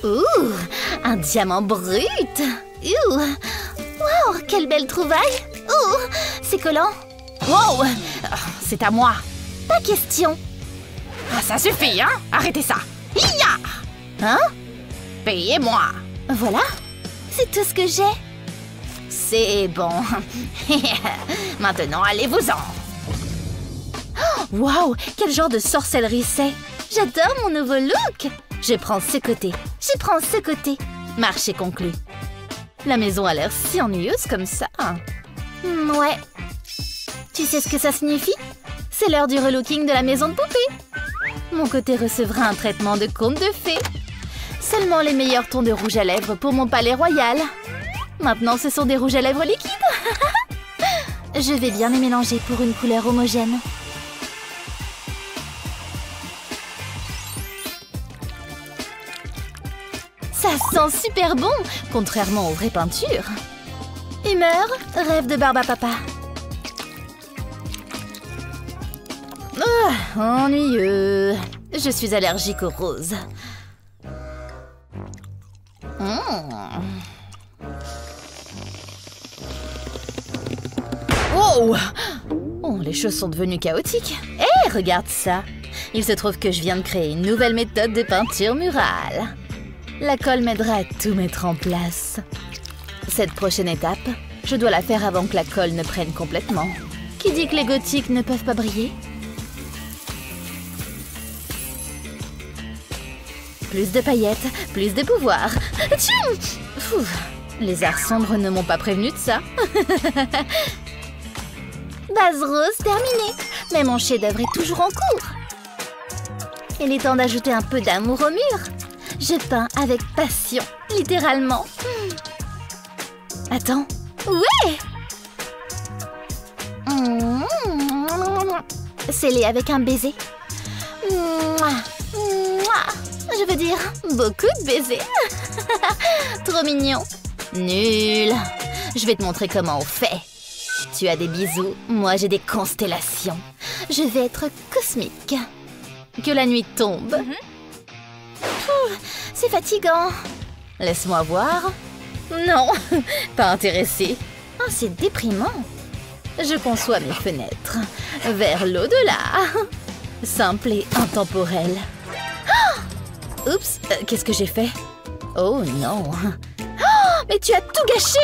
Ouh, un diamant brut. Ouh. Wow, quelle belle trouvaille. Ouh, c'est collant. Wow, c'est à moi. Pas question. Ah, ça suffit, hein? Arrêtez ça. Hi-ya! Hein? Payez-moi. Voilà, c'est tout ce que j'ai. C'est bon. Maintenant, allez-vous-en. Waouh, quel genre de sorcellerie c'est. J'adore mon nouveau look. Je prends ce côté, je prends ce côté. Marché conclu. La maison a l'air si ennuyeuse comme ça. Ouais. Tu sais ce que ça signifie? C'est l'heure du relooking de la maison de poupée. Mon côté recevra un traitement de conte de fées. Seulement les meilleurs tons de rouge à lèvres pour mon palais royal. Maintenant, ce sont des rouges à lèvres liquides. Je vais bien les mélanger pour une couleur homogène. Ça sent super bon, contrairement aux vraies peintures. Humeur, rêve de barbe à papa. Ennuyeux. Je suis allergique aux roses. Wow! Oh, les choses sont devenues chaotiques. Hé, regarde ça. Il se trouve que je viens de créer une nouvelle méthode de peinture murale. La colle m'aidera à tout mettre en place. Cette prochaine étape, je dois la faire avant que la colle ne prenne complètement. Qui dit que les gothiques ne peuvent pas briller? Plus de paillettes, plus de pouvoir. Tchou! Pfff, les arts sombres ne m'ont pas prévenu de ça. Base rose terminée. Mais mon chef-d'œuvre est toujours en cours. Il est temps d'ajouter un peu d'amour au mur. Je peins avec passion, littéralement. Attends. Ouais! Scellé avec un baiser. Je veux dire, beaucoup de baisers. Trop mignon. Nul. Je vais te montrer comment on fait. Tu as des bisous, moi j'ai des constellations. Je vais être cosmique. Que la nuit tombe. C'est fatigant. Laisse-moi voir. Non, pas intéressée. Oh, c'est déprimant. Je conçois mes fenêtres vers l'au-delà. Simple et intemporel. Oh! Oups, qu'est-ce que j'ai fait? Oh non. Oh, mais tu as tout gâché.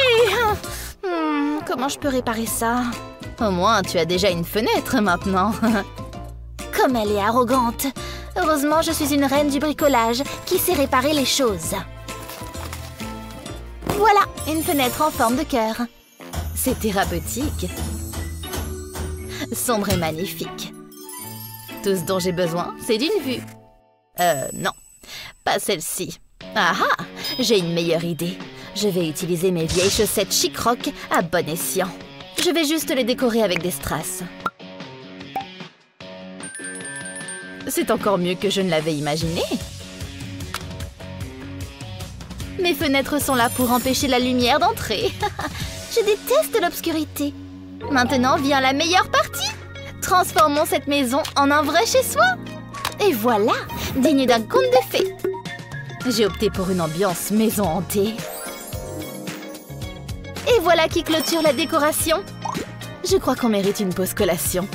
Comment je peux réparer ça? Au moins, tu as déjà une fenêtre maintenant. Comme elle est arrogante. Heureusement, je suis une reine du bricolage qui sait réparer les choses. Voilà, une fenêtre en forme de cœur. C'est thérapeutique. Sombre et magnifique. Tout ce dont j'ai besoin, c'est d'une vue. Non, pas celle-ci. Ah ah, j'ai une meilleure idée. Je vais utiliser mes vieilles chaussettes chic-rock à bon escient. Je vais juste les décorer avec des strass. C'est encore mieux que je ne l'avais imaginé. Mes fenêtres sont là pour empêcher la lumière d'entrer. Je déteste l'obscurité. Maintenant vient la meilleure partie. Transformons cette maison en un vrai chez-soi. Et voilà, digne d'un conte de fées. J'ai opté pour une ambiance maison hantée. Et voilà qui clôture la décoration. Je crois qu'on mérite une pause collation.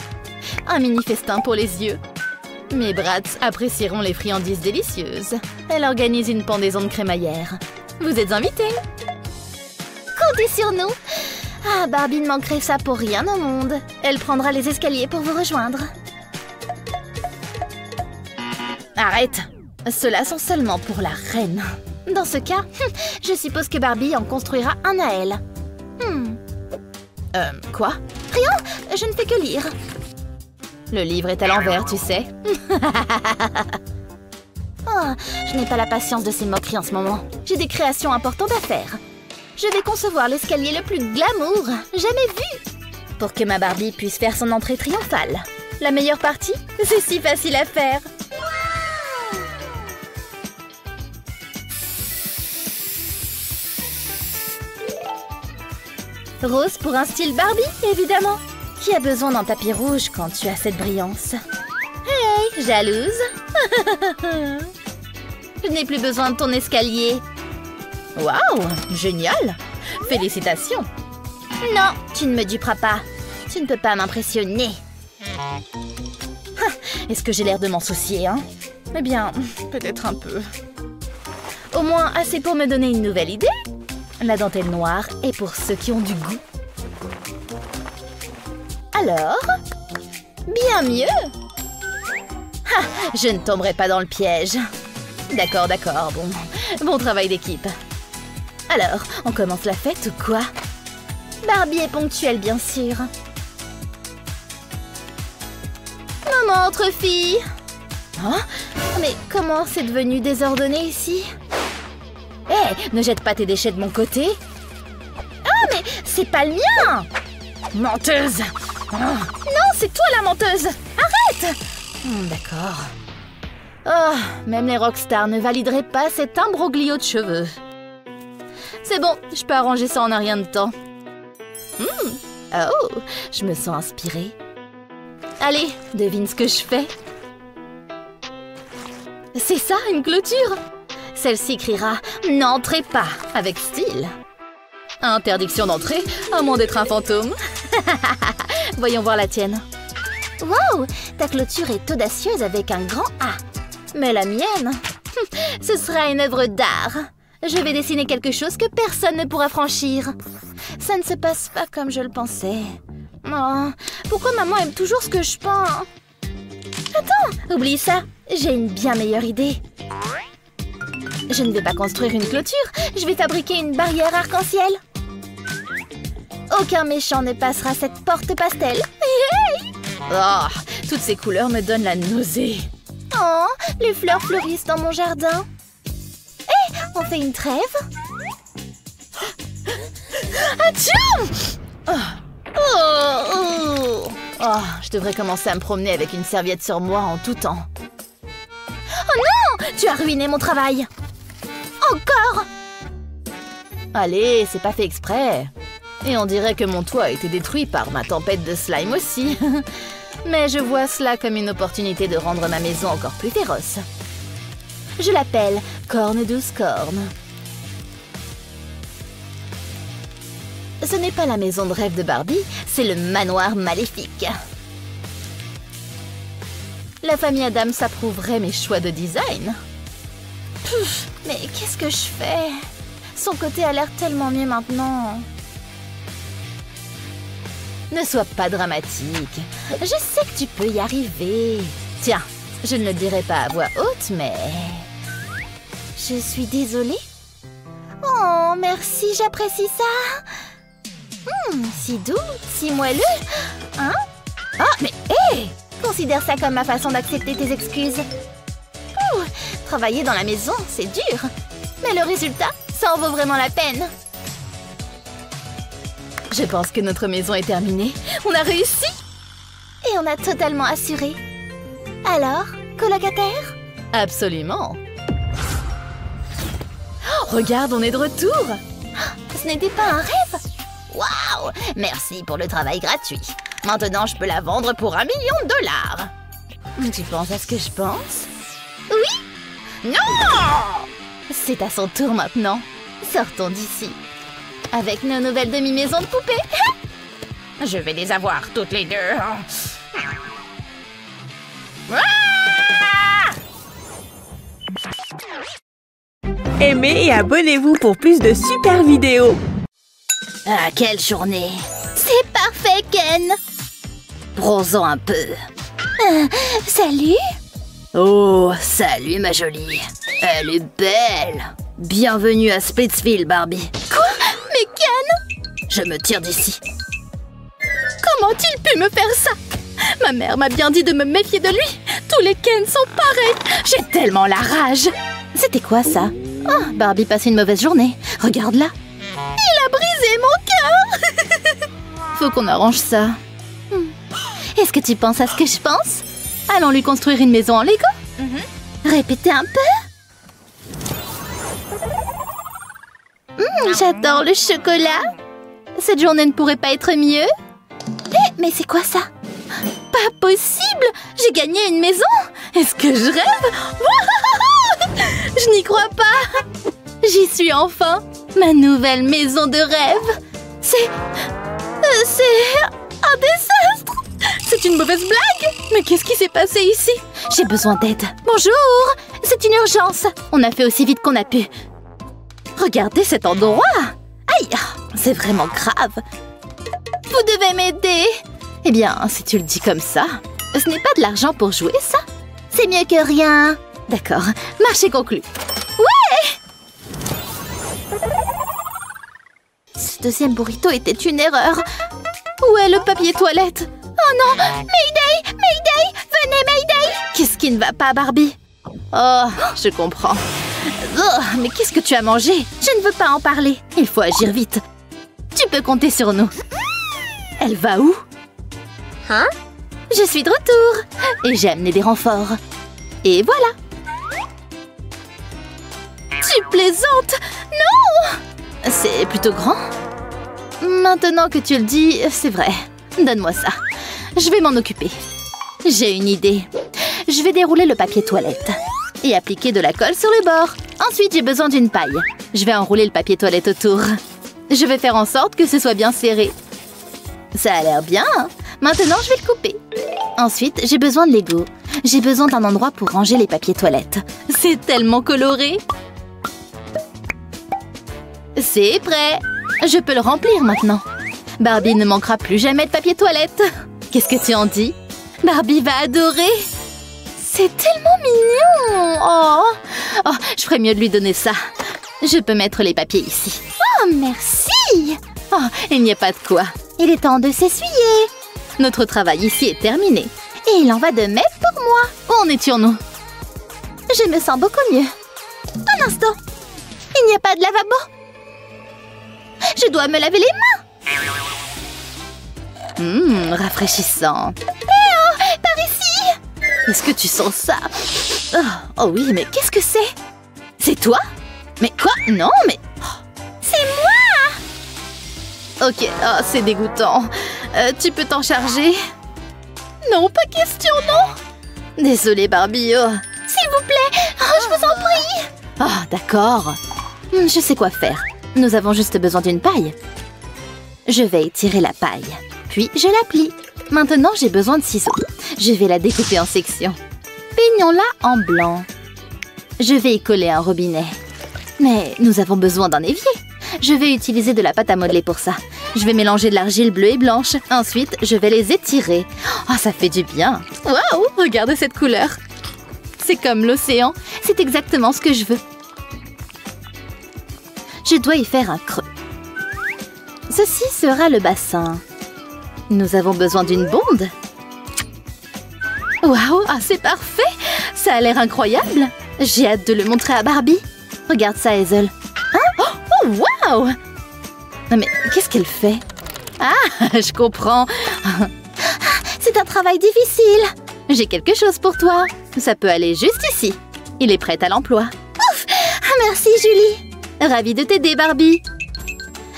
Un mini festin pour les yeux. Mes brats apprécieront les friandises délicieuses. Elle organise une pendaison de crémaillère. Vous êtes invités. Comptez sur nous. Ah, Barbie ne manquerait ça pour rien au monde. Elle prendra les escaliers pour vous rejoindre. Arrête. Ceux-là sont seulement pour la reine. Dans ce cas, je suppose que Barbie en construira un à elle. Quoi? Rien, je ne fais que lire. Le livre est à l'envers, tu sais. Oh, je n'ai pas la patience de ces moqueries en ce moment. J'ai des créations importantes à faire. Je vais concevoir l'escalier le plus glamour jamais vu. Pour que ma Barbie puisse faire son entrée triomphale. La meilleure partie, c'est si facile à faire. Rose pour un style Barbie, évidemment. Qui a besoin d'un tapis rouge quand tu as cette brillance? Hey, jalouse. Je n'ai plus besoin de ton escalier. Waouh, génial! Félicitations! Non, tu ne me duperas pas. Tu ne peux pas m'impressionner. Est-ce que j'ai l'air de m'en soucier, hein? Eh bien, peut-être un peu. Au moins, assez pour me donner une nouvelle idée. La dentelle noire est pour ceux qui ont du goût. Alors? Bien mieux! Ha! Je ne tomberai pas dans le piège. D'accord, d'accord, bon. Bon travail d'équipe. Alors, on commence la fête ou quoi? Barbie est ponctuelle, bien sûr. Maman, entre filles! Hein? Mais comment c'est devenu désordonné ici? Hé, ne jette pas tes déchets de mon côté. Ah, mais c'est pas le mien! Menteuse! Non, c'est toi la menteuse! Arrête! D'accord. Oh, même les rockstars ne valideraient pas cet imbroglio de cheveux. C'est bon, je peux arranger ça en un rien de temps. Oh, je me sens inspirée. Allez, devine ce que je fais. C'est ça, une clôture? Celle-ci criera « N'entrez pas » avec style. Interdiction d'entrer, à moins d'être un fantôme. Voyons voir la tienne. Wow, ta clôture est audacieuse avec un grand A. Mais la mienne, ce sera une œuvre d'art. Je vais dessiner quelque chose que personne ne pourra franchir. Ça ne se passe pas comme je le pensais. Oh, pourquoi maman aime toujours ce que je pense? Attends, oublie ça. J'ai une bien meilleure idée. Je ne vais pas construire une clôture, je vais fabriquer une barrière arc-en-ciel. Aucun méchant ne passera cette porte pastel. Oh, toutes ces couleurs me donnent la nausée. Oh, les fleurs fleurissent dans mon jardin. Hé, on fait une trêve? Atchou! Oh, je devrais commencer à me promener avec une serviette sur moi en tout temps. Oh non! Tu as ruiné mon travail! Encore! Allez, c'est pas fait exprès. Et on dirait que mon toit a été détruit par ma tempête de slime aussi. Mais je vois cela comme une opportunité de rendre ma maison encore plus féroce. Je l'appelle Corne douce corne. Ce n'est pas la maison de rêve de Barbie, c'est le manoir maléfique. La famille Adams approuverait mes choix de design. Mais qu'est-ce que je fais? Son côté a l'air tellement mieux maintenant. Ne sois pas dramatique. Je sais que tu peux y arriver. Tiens, je ne le dirai pas à voix haute, mais... Je suis désolée. Oh, merci, j'apprécie ça. Si doux, si moelleux. Hein? Ah, mais hé! Considère ça comme ma façon d'accepter tes excuses. Travailler dans la maison, c'est dur. Mais le résultat, ça en vaut vraiment la peine. Je pense que notre maison est terminée. On a réussi! Et on a totalement assuré. Alors, colocataire? Absolument. Oh, regarde, on est de retour. Ce n'était pas un rêve? Waouh! Merci pour le travail gratuit. Maintenant, je peux la vendre pour $1 million. Tu penses à ce que je pense? Oui? Non! C'est à son tour maintenant. Sortons d'ici. Avec nos nouvelles demi-maisons de poupées. Je vais les avoir toutes les deux. Aimez et abonnez-vous pour plus de super vidéos. Ah, quelle journée! C'est parfait, Ken! Bronzons un peu. Salut! Oh, salut, ma jolie. Elle est belle. Bienvenue à Splitsville, Barbie. Quoi? Mais Ken? Je me tire d'ici. Comment a-t-il pu me faire ça? Ma mère m'a bien dit de me méfier de lui. Tous les Ken sont pareils. J'ai tellement la rage. C'était quoi, ça? Oh, Barbie passe une mauvaise journée. Regarde-la. Il a brisé mon cœur. Faut qu'on arrange ça. Est-ce que tu penses à ce que je pense? Allons lui construire une maison en Lego. Répétez un peu. J'adore le chocolat. Cette journée ne pourrait pas être mieux. Mais c'est quoi ça? Pas possible! J'ai gagné une maison! Est-ce que je rêve? Je n'y crois pas. J'y suis enfin. Ma nouvelle maison de rêve. C'est un désastre. C'est une mauvaise blague. Mais qu'est-ce qui s'est passé ici? J'ai besoin d'aide. Bonjour. C'est une urgence. On a fait aussi vite qu'on a pu. Regardez cet endroit. Aïe, c'est vraiment grave. Vous devez m'aider. Eh bien, si tu le dis comme ça, ce n'est pas de l'argent pour jouer, ça? C'est mieux que rien. D'accord, marché conclu. Ouais! Ce deuxième burrito était une erreur. Où est le papier toilette? Oh non! Mayday! Mayday! Venez, Mayday! Qu'est-ce qui ne va pas, Barbie? Oh, je comprends. Oh, mais qu'est-ce que tu as mangé? Je ne veux pas en parler. Il faut agir vite. Tu peux compter sur nous. Elle va où? Hein? Je suis de retour. Et j'ai amené des renforts. Et voilà. Tu plaisantes? Non! C'est plutôt grand. Maintenant que tu le dis, c'est vrai. Donne-moi ça. Je vais m'en occuper. J'ai une idée. Je vais dérouler le papier toilette et appliquer de la colle sur le bord. Ensuite, j'ai besoin d'une paille. Je vais enrouler le papier toilette autour. Je vais faire en sorte que ce soit bien serré. Ça a l'air bien. Maintenant, je vais le couper. Ensuite, j'ai besoin de Lego. J'ai besoin d'un endroit pour ranger les papiers toilettes. C'est tellement coloré. C'est prêt. Je peux le remplir maintenant. Barbie ne manquera plus jamais de papier toilette. Qu'est-ce que tu en dis? Barbie va adorer. C'est tellement mignon. Oh, je ferais mieux de lui donner ça. Je peux mettre les papiers ici. Oh, merci. Oh, il n'y a pas de quoi. Il est temps de s'essuyer. Notre travail ici est terminé. Et il en va de même pour moi. Où en étions-nous? Je me sens beaucoup mieux. Un instant. Il n'y a pas de lavabo. Je dois me laver les mains. Rafraîchissant. Par ici. Est-ce que tu sens ça? Oh oui, mais qu'est-ce que c'est? C'est toi? Mais quoi? Non, mais... C'est moi. Ok, c'est dégoûtant. Tu peux t'en charger? Non, pas question, non. Désolée, Barbie. S'il vous plaît. Je vous en prie. D'accord. Je sais quoi faire. Nous avons juste besoin d'une paille. Je vais étirer la paille. Puis, je la plie. Maintenant, j'ai besoin de ciseaux. Je vais la découper en sections. Peignons-la en blanc. Je vais y coller un robinet. Mais nous avons besoin d'un évier. Je vais utiliser de la pâte à modeler pour ça. Je vais mélanger de l'argile bleue et blanche. Ensuite, je vais les étirer. Oh, ça fait du bien. Waouh, regarde cette couleur. C'est comme l'océan. C'est exactement ce que je veux. Je dois y faire un creux. Ceci sera le bassin. Nous avons besoin d'une bonde. Waouh, c'est parfait. Ça a l'air incroyable. J'ai hâte de le montrer à Barbie. Regarde ça, Hazel. Hein? Oh, waouh! Non mais, qu'est-ce qu'elle fait? Je comprends. C'est un travail difficile. J'ai quelque chose pour toi. Ça peut aller juste ici. Il est prêt à l'emploi. Ouf! Merci, Julie. Ravie de t'aider, Barbie.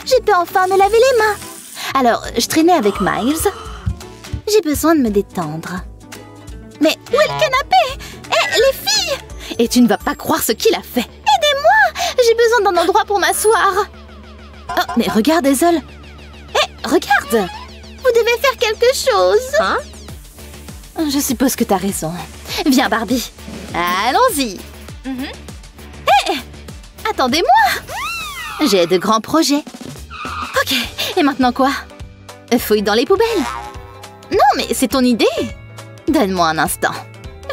Je peux enfin me laver les mains. Alors, je traînais avec Miles. J'ai besoin de me détendre. Mais où est le canapé? Les filles! Et tu ne vas pas croire ce qu'il a fait. Aidez-moi! J'ai besoin d'un endroit pour m'asseoir. Oh, mais regarde, Hazel. Regarde! Vous devez faire quelque chose. Hein? Je suppose que t'as raison. Viens, Barbie. Allons-y. Attendez-moi. J'ai de grands projets. Ok, et maintenant quoi? Fouille dans les poubelles. Non, mais c'est ton idée. Donne-moi un instant.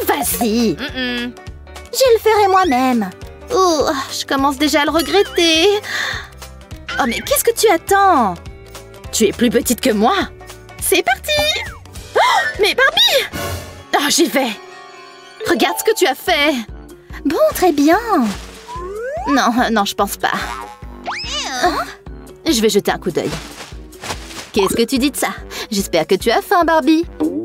Vas-y. Je le ferai moi-même. Oh, je commence déjà à le regretter. Oh, mais qu'est-ce que tu attends? Tu es plus petite que moi. C'est parti. Oh, mais Barbie! J'y vais. Regarde ce que tu as fait. Bon, très bien. Non, je pense pas. Je vais jeter un coup d'œil. Qu'est-ce que tu dis de ça? J'espère que tu as faim, Barbie. Non,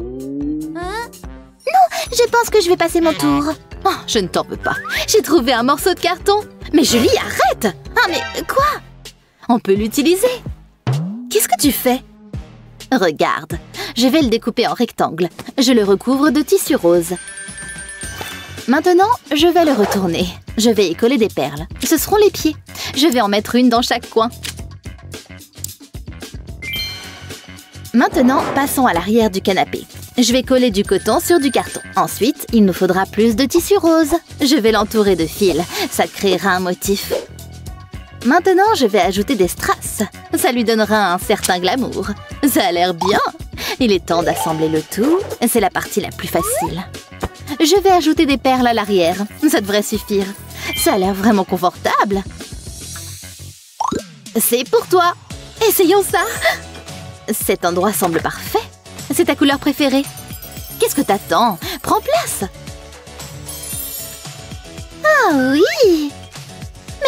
je pense que je vais passer mon tour. Oh, je ne t'en veux pas. J'ai trouvé un morceau de carton. Mais Julie, arrête! Mais quoi? On peut l'utiliser. Qu'est-ce que tu fais? Regarde, je vais le découper en rectangle. Je le recouvre de tissu rose. Maintenant, je vais le retourner. Je vais y coller des perles. Ce seront les pieds. Je vais en mettre une dans chaque coin. Maintenant, passons à l'arrière du canapé. Je vais coller du coton sur du carton. Ensuite, il nous faudra plus de tissu rose. Je vais l'entourer de fils. Ça créera un motif. Maintenant, je vais ajouter des strass. Ça lui donnera un certain glamour. Ça a l'air bien. Il est temps d'assembler le tout. C'est la partie la plus facile. Je vais ajouter des perles à l'arrière. Ça devrait suffire. Ça a l'air vraiment confortable. C'est pour toi. Essayons ça. Cet endroit semble parfait. C'est ta couleur préférée. Qu'est-ce que t'attends? Prends place. Ah oui!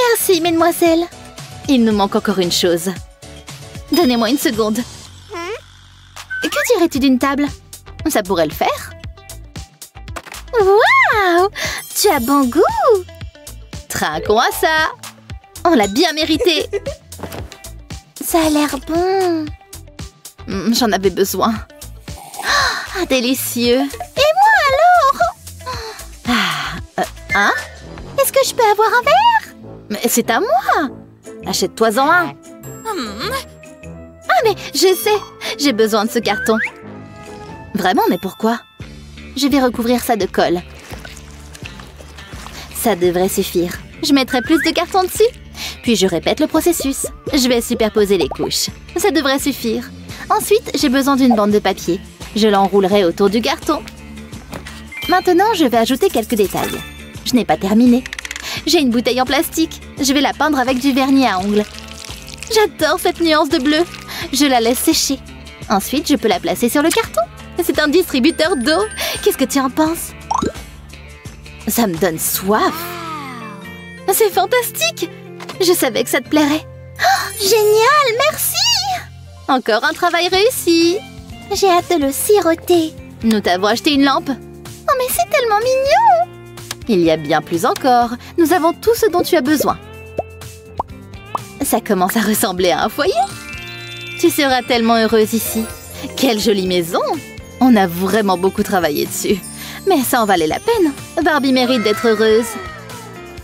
Merci, mesdemoiselles. Il nous manque encore une chose. Donnez-moi une seconde. Que dirais-tu d'une table? Ça pourrait le faire. Waouh! Tu as bon goût! Trinquons à ça. On l'a bien mérité. Ça a l'air bon. J'en avais besoin. Ah, délicieux. Et moi alors? Hein? Est-ce que je peux avoir un verre? Mais c'est à moi. Achète-toi-en un. Ah, mais je sais. J'ai besoin de ce carton. Vraiment, mais pourquoi? Je vais recouvrir ça de colle. Ça devrait suffire. Je mettrai plus de carton dessus. Puis je répète le processus. Je vais superposer les couches. Ça devrait suffire. Ensuite, j'ai besoin d'une bande de papier. Je l'enroulerai autour du carton. Maintenant, je vais ajouter quelques détails. Je n'ai pas terminé. J'ai une bouteille en plastique. Je vais la peindre avec du vernis à ongles. J'adore cette nuance de bleu. Je la laisse sécher. Ensuite, je peux la placer sur le carton. C'est un distributeur d'eau. Qu'est-ce que tu en penses? Ça me donne soif. C'est fantastique. Je savais que ça te plairait. Oh, génial, merci! Encore un travail réussi. J'ai hâte de le siroter. Nous t'avons acheté une lampe. Oh, mais c'est tellement mignon! Il y a bien plus encore. Nous avons tout ce dont tu as besoin. Ça commence à ressembler à un foyer. Tu seras tellement heureuse ici. Quelle jolie maison! On a vraiment beaucoup travaillé dessus. Mais ça en valait la peine. Barbie mérite d'être heureuse.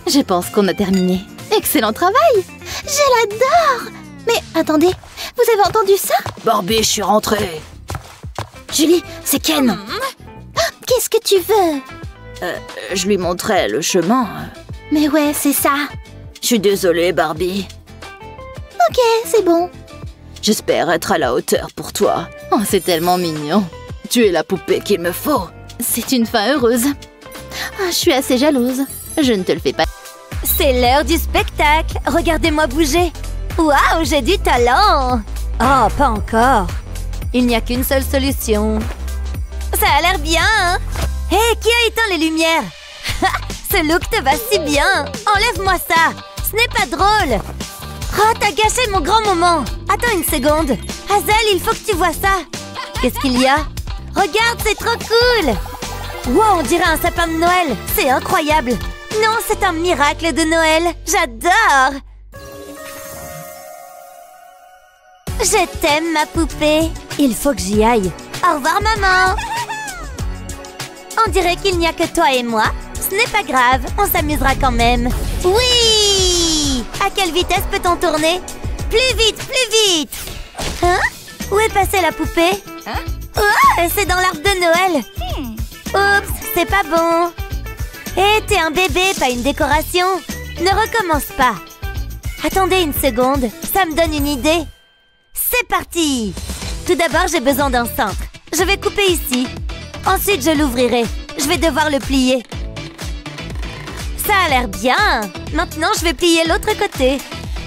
Je pense qu'on a terminé. Excellent travail! Je l'adore! Mais attendez, vous avez entendu ça? Barbie, je suis rentrée. Julie, c'est Ken. Qu'est-ce que tu veux? Je lui montrais le chemin. Mais ouais, c'est ça. Je suis désolée, Barbie. Ok, c'est bon. J'espère être à la hauteur pour toi. Oh, c'est tellement mignon. Tu es la poupée qu'il me faut. C'est une fin heureuse. Oh, je suis assez jalouse. Je ne te le fais pas. C'est l'heure du spectacle. Regardez-moi bouger. Waouh, j'ai du talent. Oh, pas encore. Il n'y a qu'une seule solution. Ça a l'air bien, hein? Hé, qui a éteint les lumières? Ce look te va si bien. Enlève-moi ça. Ce n'est pas drôle. Oh, t'as gâché mon grand moment. Attends une seconde. Hazel, il faut que tu vois ça. Qu'est-ce qu'il y a? Regarde, c'est trop cool. Wow, on dirait un sapin de Noël. C'est incroyable. Non, c'est un miracle de Noël. J'adore. Je t'aime, ma poupée. Il faut que j'y aille. Au revoir, maman. On dirait qu'il n'y a que toi et moi. Ce n'est pas grave, on s'amusera quand même. Oui! À quelle vitesse peut-on tourner? Plus vite, plus vite! Hein? Où est passée la poupée? Oh, c'est dans l'arbre de Noël. Oups, c'est pas bon. Hé, t'es un bébé, pas une décoration. Ne recommence pas. Attendez une seconde, ça me donne une idée. C'est parti! Tout d'abord, j'ai besoin d'un cintre. Je vais couper ici. Ensuite, je l'ouvrirai. Je vais devoir le plier. Ça a l'air bien. Maintenant, je vais plier l'autre côté.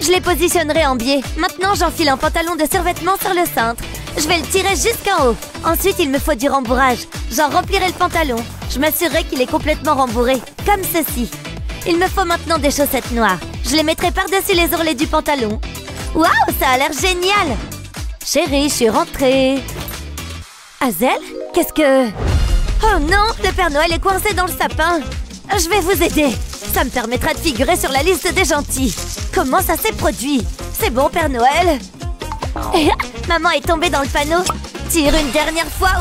Je les positionnerai en biais. Maintenant, j'enfile un pantalon de survêtement sur le cintre. Je vais le tirer jusqu'en haut. Ensuite, il me faut du rembourrage. J'en remplirai le pantalon. Je m'assurerai qu'il est complètement rembourré. Comme ceci. Il me faut maintenant des chaussettes noires. Je les mettrai par-dessus les ourlets du pantalon. Waouh, ça a l'air génial! Chérie, je suis rentrée. Hazel, qu'est-ce que... Oh non, le Père Noël est coincé dans le sapin. Je vais vous aider. Ça me permettra de figurer sur la liste des gentils. Comment ça s'est produit? C'est bon, Père Noël. Maman est tombée dans le panneau. Tire une dernière fois.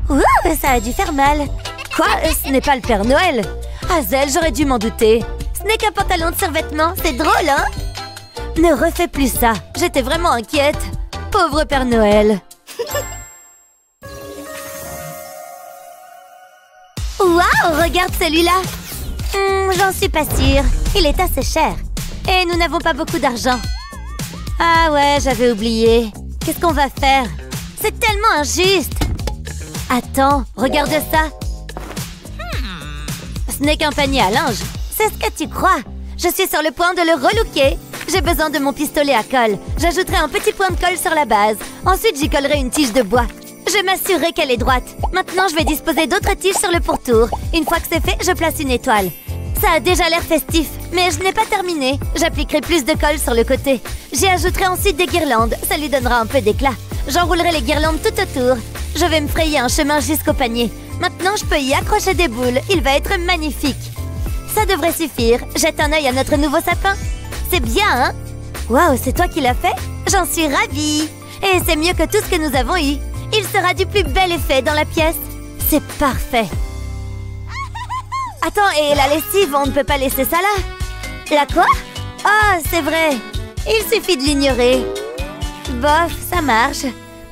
Oh, ça a dû faire mal. Quoi? Ce n'est pas le Père Noël. Hazel, j'aurais dû m'en douter. Ce n'est qu'un pantalon de survêtement, c'est drôle, hein? Ne refais plus ça, j'étais vraiment inquiète. Pauvre Père Noël. Waouh, regarde celui-là. J'en suis pas sûre. Il est assez cher. Et nous n'avons pas beaucoup d'argent. Ah ouais, j'avais oublié. Qu'est-ce qu'on va faire? C'est tellement injuste. Attends, regarde ça. Ce n'est qu'un panier à linge. C'est ce que tu crois. Je suis sur le point de le relooker. J'ai besoin de mon pistolet à colle. J'ajouterai un petit point de colle sur la base. Ensuite, j'y collerai une tige de bois. Je m'assurerai qu'elle est droite. Maintenant, je vais disposer d'autres tiges sur le pourtour. Une fois que c'est fait, je place une étoile. Ça a déjà l'air festif, mais je n'ai pas terminé. J'appliquerai plus de colle sur le côté. J'y ajouterai ensuite des guirlandes. Ça lui donnera un peu d'éclat. J'enroulerai les guirlandes tout autour. Je vais me frayer un chemin jusqu'au panier. Maintenant, je peux y accrocher des boules. Il va être magnifique. Ça devrait suffire. Jette un œil à notre nouveau sapin. C'est bien, hein? Waouh, c'est toi qui l'as fait? J'en suis ravie. Et c'est mieux que tout ce que nous avons eu. Il sera du plus bel effet dans la pièce. C'est parfait. Attends, et la lessive, on ne peut pas laisser ça là? La quoi? Oh, c'est vrai. Il suffit de l'ignorer. Bof, ça marche.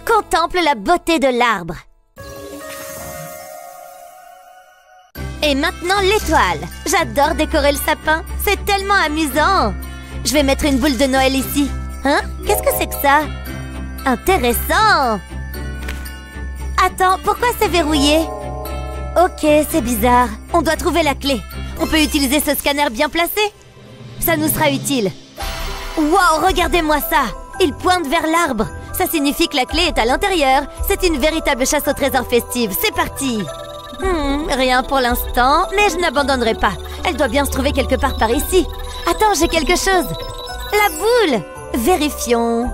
Contemple la beauté de l'arbre. Et maintenant, l'étoile. J'adore décorer le sapin. C'est tellement amusant. Je vais mettre une boule de Noël ici. Hein? Qu'est-ce que c'est que ça? Intéressant. Attends, pourquoi c'est verrouillé? Ok, c'est bizarre. On doit trouver la clé. On peut utiliser ce scanner bien placé. Ça nous sera utile. Wow, regardez-moi ça. Il pointe vers l'arbre. Ça signifie que la clé est à l'intérieur. C'est une véritable chasse au trésor festive. C'est parti. Rien pour l'instant, mais je n'abandonnerai pas. Elle doit bien se trouver quelque part par ici. Attends, j'ai quelque chose. La boule. Vérifions.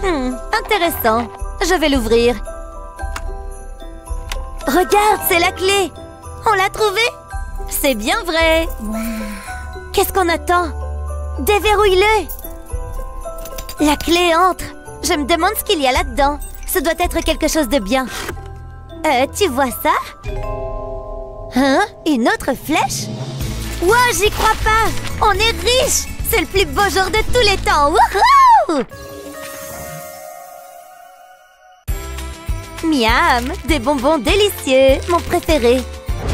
Intéressant. Je vais l'ouvrir. Regarde, c'est la clé. On l'a trouvée. C'est bien vrai. Qu'est-ce qu'on attend? Déverrouille-le. La clé entre. Je me demande ce qu'il y a là-dedans. Ce doit être quelque chose de bien. Tu vois ça? Hein? Une autre flèche? Wow, j'y crois pas! On est riche! C'est le plus beau jour de tous les temps! Wouhou! Miam! Des bonbons délicieux! Mon préféré!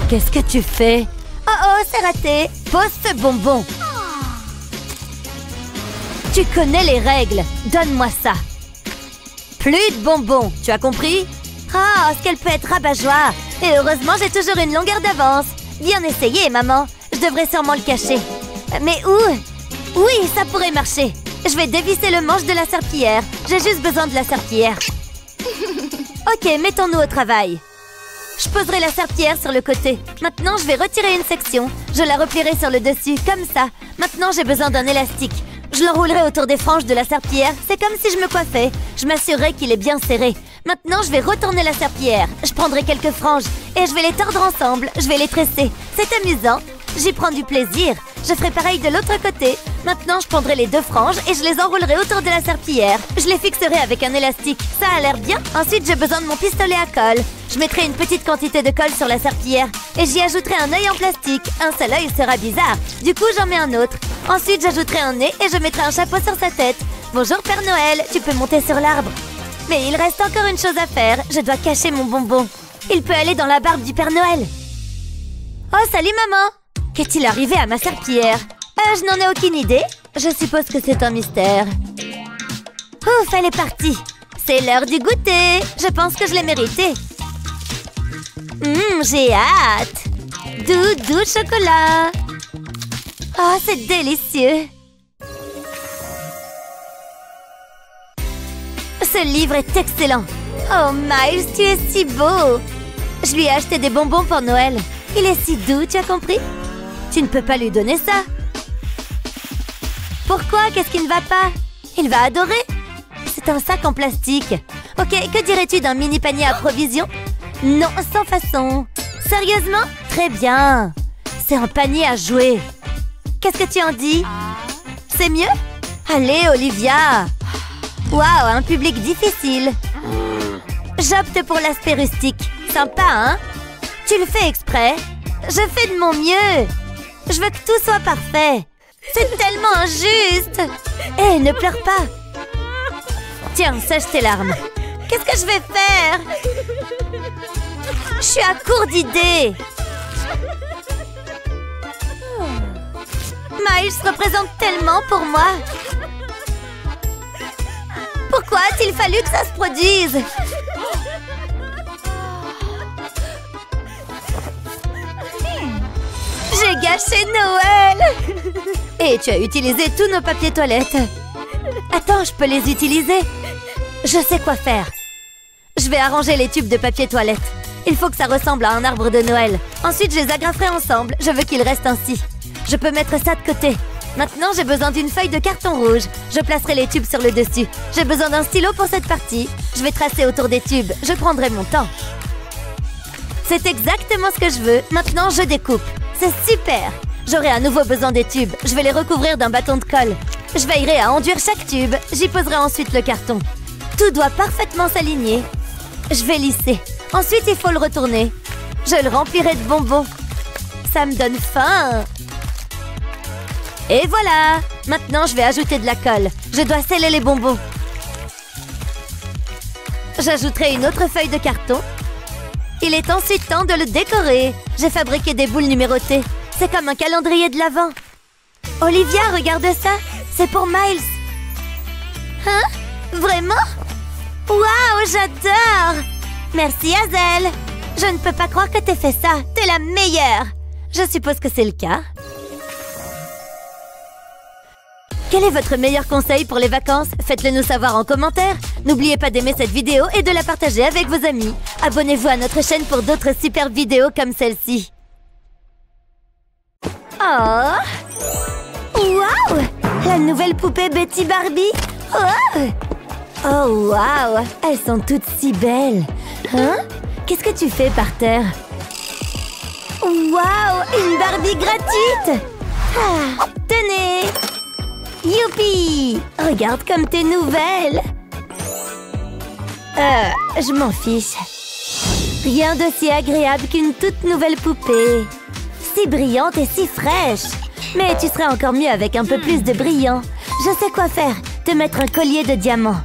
Qu'est-ce que tu fais? Oh, c'est raté! Pose ce bonbon! Tu connais les règles! Donne-moi ça! Plus de bonbons! Tu as compris? Ah, ce qu'elle peut être rabat-joie! Et heureusement, j'ai toujours une longueur d'avance! Bien essayé, maman! Je devrais sûrement le cacher. Mais où? Oui, ça pourrait marcher. Je vais dévisser le manche de la serpillière. J'ai juste besoin de la serpillière. Ok, mettons-nous au travail. Je poserai la serpillière sur le côté. Maintenant, je vais retirer une section. Je la replierai sur le dessus, comme ça. Maintenant, j'ai besoin d'un élastique. Je l'enroulerai autour des franges de la serpillière. C'est comme si je me coiffais. Je m'assurerai qu'il est bien serré. Maintenant, je vais retourner la serpillière. Je prendrai quelques franges et je vais les tordre ensemble. Je vais les tresser. C'est amusant. J'y prends du plaisir. Je ferai pareil de l'autre côté. Maintenant, je prendrai les deux franges et je les enroulerai autour de la serpillière. Je les fixerai avec un élastique. Ça a l'air bien. Ensuite, j'ai besoin de mon pistolet à colle. Je mettrai une petite quantité de colle sur la serpillière et j'y ajouterai un œil en plastique. Un seul œil sera bizarre. Du coup, j'en mets un autre. Ensuite, j'ajouterai un nez et je mettrai un chapeau sur sa tête. Bonjour Père Noël, tu peux monter sur l'arbre. Mais il reste encore une chose à faire. Je dois cacher mon bonbon. Il peut aller dans la barbe du Père Noël. Oh, salut maman! Qu'est-il arrivé à ma serpillière? Je n'en ai aucune idée. Je suppose que c'est un mystère. Ouf, elle est partie. C'est l'heure du goûter. Je pense que je l'ai mérité. J'ai hâte. Doudou chocolat. Oh, c'est délicieux. Ce livre est excellent. Oh, Miles, tu es si beau. Je lui ai acheté des bonbons pour Noël. Il est si doux, tu as compris? Tu ne peux pas lui donner ça. Pourquoi? Qu'est-ce qui ne va pas? Il va adorer. C'est un sac en plastique. Ok, que dirais-tu d'un mini panier à provisions? Non, sans façon. Sérieusement? Très bien. C'est un panier à jouets. Qu'est-ce que tu en dis? C'est mieux? Allez, Olivia. Waouh, un public difficile. J'opte pour l'aspect rustique. Sympa, hein? Tu le fais exprès? Je fais de mon mieux. Je veux que tout soit parfait. C'est tellement injuste. Hé, ne pleure pas. Tiens, sèche tes larmes. Qu'est-ce que je vais faire? Je suis à court d'idées. Miles représente tellement pour moi. Pourquoi a-t-il fallu que ça se produise? J'ai gâché Noël. Et tu as utilisé tous nos papiers toilettes. Attends, je peux les utiliser. Je sais quoi faire. Je vais arranger les tubes de papier toilette. Il faut que ça ressemble à un arbre de Noël. Ensuite, je les agraferai ensemble. Je veux qu'ils restent ainsi. Je peux mettre ça de côté. Maintenant, j'ai besoin d'une feuille de carton rouge. Je placerai les tubes sur le dessus. J'ai besoin d'un stylo pour cette partie. Je vais tracer autour des tubes. Je prendrai mon temps. C'est exactement ce que je veux. Maintenant, je découpe. C'est super. J'aurai à nouveau besoin des tubes. Je vais les recouvrir d'un bâton de colle. Je veillerai à enduire chaque tube. J'y poserai ensuite le carton. Tout doit parfaitement s'aligner. Je vais lisser. Ensuite, il faut le retourner. Je le remplirai de bonbons. Ça me donne faim. Et voilà! Maintenant, je vais ajouter de la colle. Je dois sceller les bonbons. J'ajouterai une autre feuille de carton. Il est ensuite temps de le décorer. J'ai fabriqué des boules numérotées. C'est comme un calendrier de l'Avent. Olivia, regarde ça. C'est pour Miles. Hein? Vraiment? Waouh, j'adore! Merci, Hazel. Je ne peux pas croire que t'aies fait ça. T'es la meilleure. Je suppose que c'est le cas. Quel est votre meilleur conseil pour les vacances? Faites-le nous savoir en commentaire. N'oubliez pas d'aimer cette vidéo et de la partager avec vos amis. Abonnez-vous à notre chaîne pour d'autres superbes vidéos comme celle-ci. Oh! Waouh! La nouvelle poupée Betty Barbie! Oh! Oh, waouh! Elles sont toutes si belles! Hein? Qu'est-ce que tu fais par terre? Waouh! Une Barbie gratuite! Ah, tenez! Youpi! Regarde comme t'es nouvelle! Je m'en fiche. Rien d'aussi agréable qu'une toute nouvelle poupée. Si brillante et si fraîche. Mais tu serais encore mieux avec un peu plus de brillant. Je sais quoi faire. Te mettre un collier de diamants.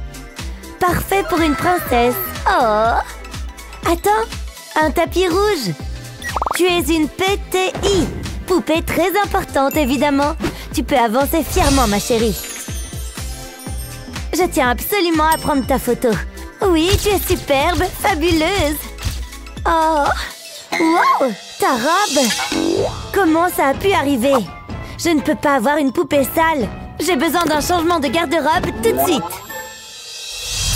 Parfait pour une princesse. Oh! Attends, un tapis rouge. Tu es une PTI. Poupée très importante, évidemment. Tu peux avancer fièrement, ma chérie. Je tiens absolument à prendre ta photo. Oui, tu es superbe, fabuleuse. Oh! Wow! Ta robe! Comment ça a pu arriver? Je ne peux pas avoir une poupée sale. J'ai besoin d'un changement de garde-robe tout de suite.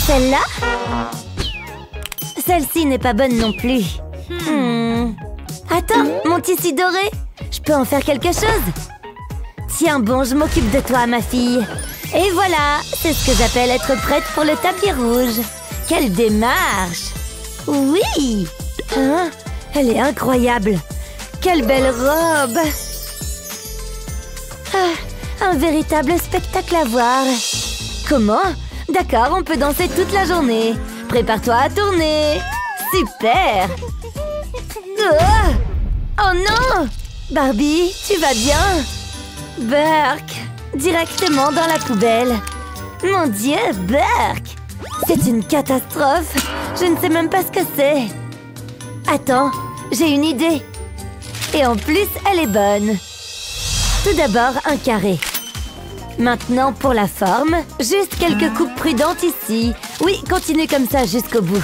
Celle-là? Celle-ci n'est pas bonne non plus. Attends, mon tissu doré. Je peux en faire quelque chose? Tiens bon, je m'occupe de toi, ma fille. Et voilà, c'est ce que j'appelle être prête pour le tapis rouge. Quelle démarche! Oui! Hein? Elle est incroyable. Quelle belle robe! Ah, un véritable spectacle à voir. Comment? D'accord, on peut danser toute la journée. Prépare-toi à tourner. Super! Oh non! Barbie, tu vas bien? Burke! Directement dans la poubelle. Mon Dieu, Burke! C'est une catastrophe. Je ne sais même pas ce que c'est. Attends, j'ai une idée. Et en plus, elle est bonne. Tout d'abord, un carré. Maintenant, pour la forme, juste quelques coupes prudentes ici. Oui, continue comme ça jusqu'au bout.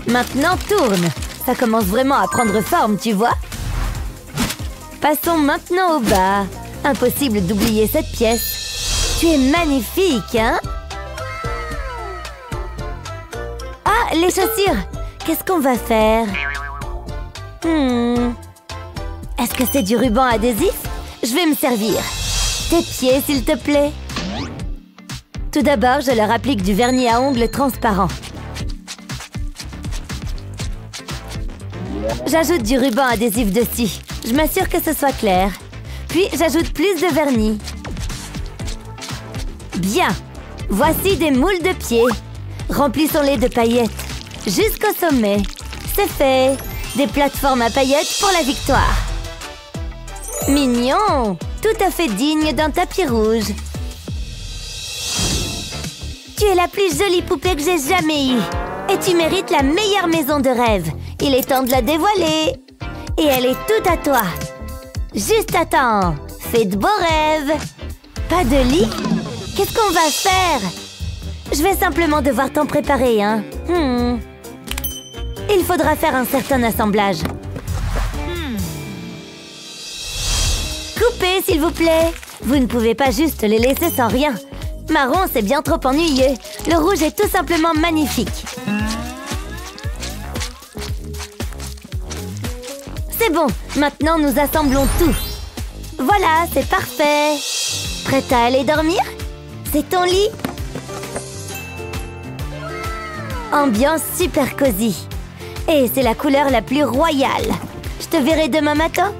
Maintenant, tourne. Ça commence vraiment à prendre forme, tu vois? Passons maintenant au bas. Impossible d'oublier cette pièce. Tu es magnifique, hein? Ah, les chaussures! Qu'est-ce qu'on va faire? Est-ce que c'est du ruban adhésif? Je vais me servir. Tes pieds, s'il te plaît. Tout d'abord, je leur applique du vernis à ongles transparent. J'ajoute du ruban adhésif dessus. Je m'assure que ce soit clair. Puis, j'ajoute plus de vernis. Bien. Voici des moules de pieds. Remplissons-les de paillettes. Jusqu'au sommet. C'est fait. Des plateformes à paillettes pour la victoire. Mignon! Tout à fait digne d'un tapis rouge. Tu es la plus jolie poupée que j'ai jamais eue. Et tu mérites la meilleure maison de rêve. Il est temps de la dévoiler. Et elle est toute à toi. Juste à temps. Fais de beaux rêves. Pas de lit? Qu'est-ce qu'on va faire? Je vais simplement devoir t'en préparer, hein. Il faudra faire un certain assemblage. Coupez, s'il vous plaît. Vous ne pouvez pas juste les laisser sans rien. Marron, c'est bien trop ennuyeux. Le rouge est tout simplement magnifique. C'est bon, maintenant nous assemblons tout. Voilà, c'est parfait. Prête à aller dormir? C'est ton lit? Ambiance super cosy. Et c'est la couleur la plus royale. Je te verrai demain matin.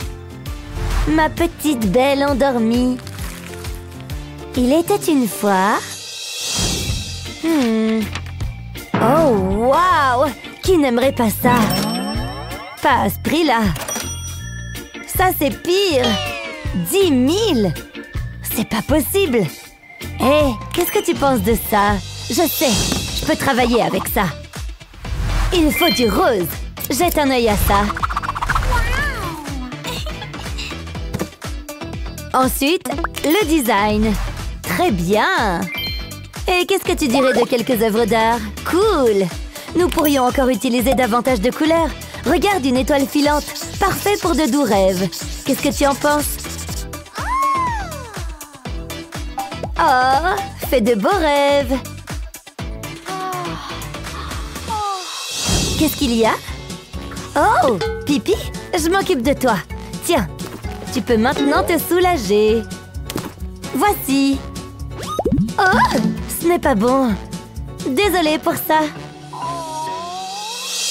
Ma petite belle endormie. Il était une fois... Oh, waouh! Qui n'aimerait pas ça? Pas à ce prix-là. Ça, c'est pire. 10 000? C'est pas possible. Hé, qu'est-ce que tu penses de ça? Je sais, je peux travailler avec ça. Il faut du rose. Jette un œil à ça. Ensuite, le design. Très bien. Et qu'est-ce que tu dirais de quelques œuvres d'art? Cool. Nous pourrions encore utiliser davantage de couleurs. Regarde une étoile filante. Parfait pour de doux rêves. Qu'est-ce que tu en penses? Oh, fais de beaux rêves. Qu'est-ce qu'il y a? Oh, Pipi, je m'occupe de toi. Tiens, tu peux maintenant te soulager. Voici. Oh, ce n'est pas bon. Désolée pour ça.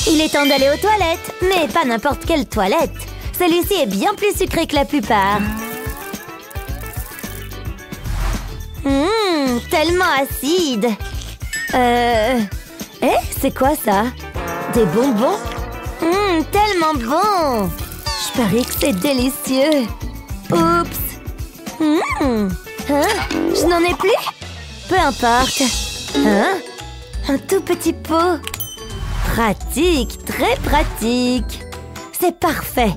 Il est temps d'aller aux toilettes, mais pas n'importe quelle toilette. Celui-ci est bien plus sucré que la plupart. Tellement acide. C'est quoi ça? Des bonbons? Tellement bon. Je parie que c'est délicieux. Oups. Je n'en ai plus? Peu importe. Un tout petit pot. Pratique, très pratique. C'est parfait.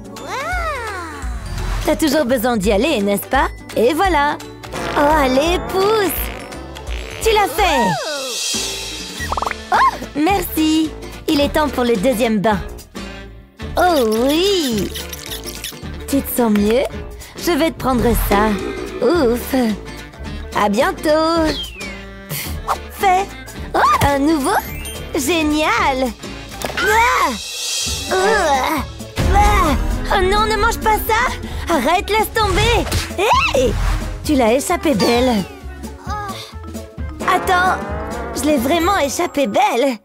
T'as toujours besoin d'y aller, n'est-ce pas? Et voilà. Oh, allez, pousse. Tu l'as fait. Oh, merci. Il est temps pour le deuxième bain. Oh oui. Tu te sens mieux? Je vais te prendre ça. Ouf. À bientôt. Fait. Oh, un nouveau? Génial. Oh non, ne mange pas ça. Arrête, laisse tomber. Hey! Tu l'as échappé belle. Attends, je l'ai vraiment échappé belle.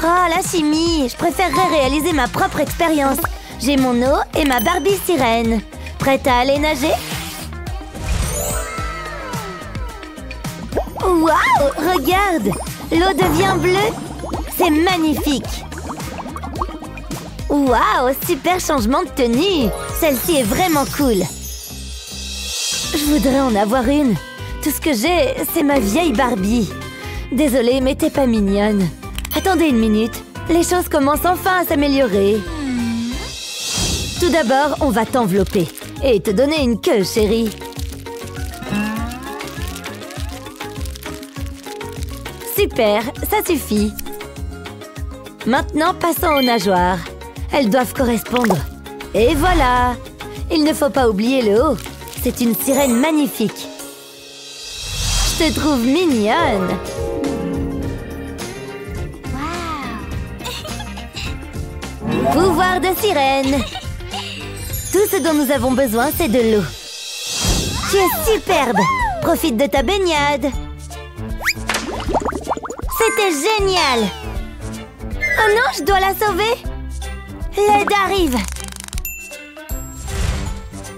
Oh, la chimie. Je préférerais réaliser ma propre expérience. J'ai mon eau et ma Barbie sirène. Prête à aller nager? Waouh, regarde. L'eau devient bleue. C'est magnifique. Waouh, super changement de tenue. Celle-ci est vraiment cool. Je voudrais en avoir une. Tout ce que j'ai, c'est ma vieille Barbie. Désolée, mais t'es pas mignonne. Attendez une minute. Les choses commencent enfin à s'améliorer. Tout d'abord, on va t'envelopper. Et te donner une queue, chérie. Super, ça suffit. Maintenant, passons aux nageoires. Elles doivent correspondre. Et voilà! Il ne faut pas oublier le haut. C'est une sirène magnifique. Je te trouve mignonne. Pouvoir de sirène. Tout ce dont nous avons besoin, c'est de l'eau. Tu es superbe. Profite de ta baignade. C'était génial. Oh non, je dois la sauver. L'aide arrive.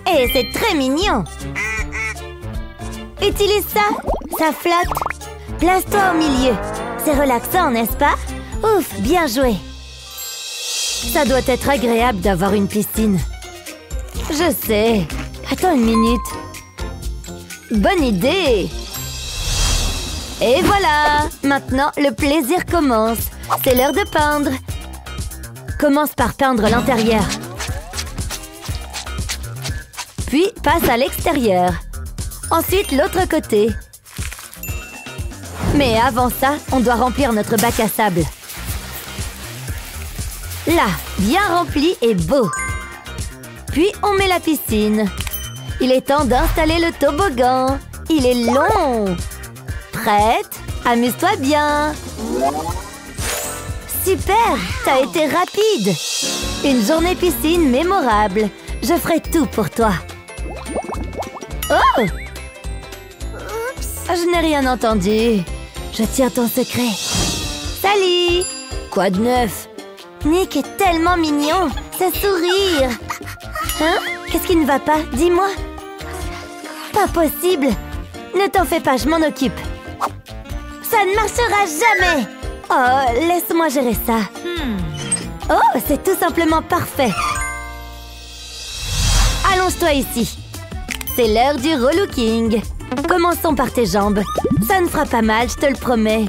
Et c'est très mignon. Utilise ça. Ça flotte. Place-toi au milieu. C'est relaxant, n'est-ce pas? Ouf, bien joué. Ça doit être agréable d'avoir une piscine. Je sais. Attends une minute. Bonne idée! Et voilà! Maintenant, le plaisir commence. C'est l'heure de peindre. Commence par peindre l'intérieur. Puis, passe à l'extérieur. Ensuite, l'autre côté. Mais avant ça, on doit remplir notre bac à sable. Là, bien rempli et beau. Puis, on met la piscine. Il est temps d'installer le toboggan. Il est long. Prête? Amuse-toi bien. Super! T'as été rapide. Une journée piscine mémorable. Je ferai tout pour toi. Oh! Je n'ai rien entendu. Je tiens ton secret. Salut! Quoi de neuf? Nick est tellement mignon. Ce sourire. Hein? Qu'est-ce qui ne va pas? Dis-moi. Pas possible. Ne t'en fais pas, je m'en occupe. Ça ne marchera jamais. Oh, laisse-moi gérer ça. Oh, c'est tout simplement parfait. Allonge-toi ici. C'est l'heure du relooking. Commençons par tes jambes. Ça ne fera pas mal, je te le promets.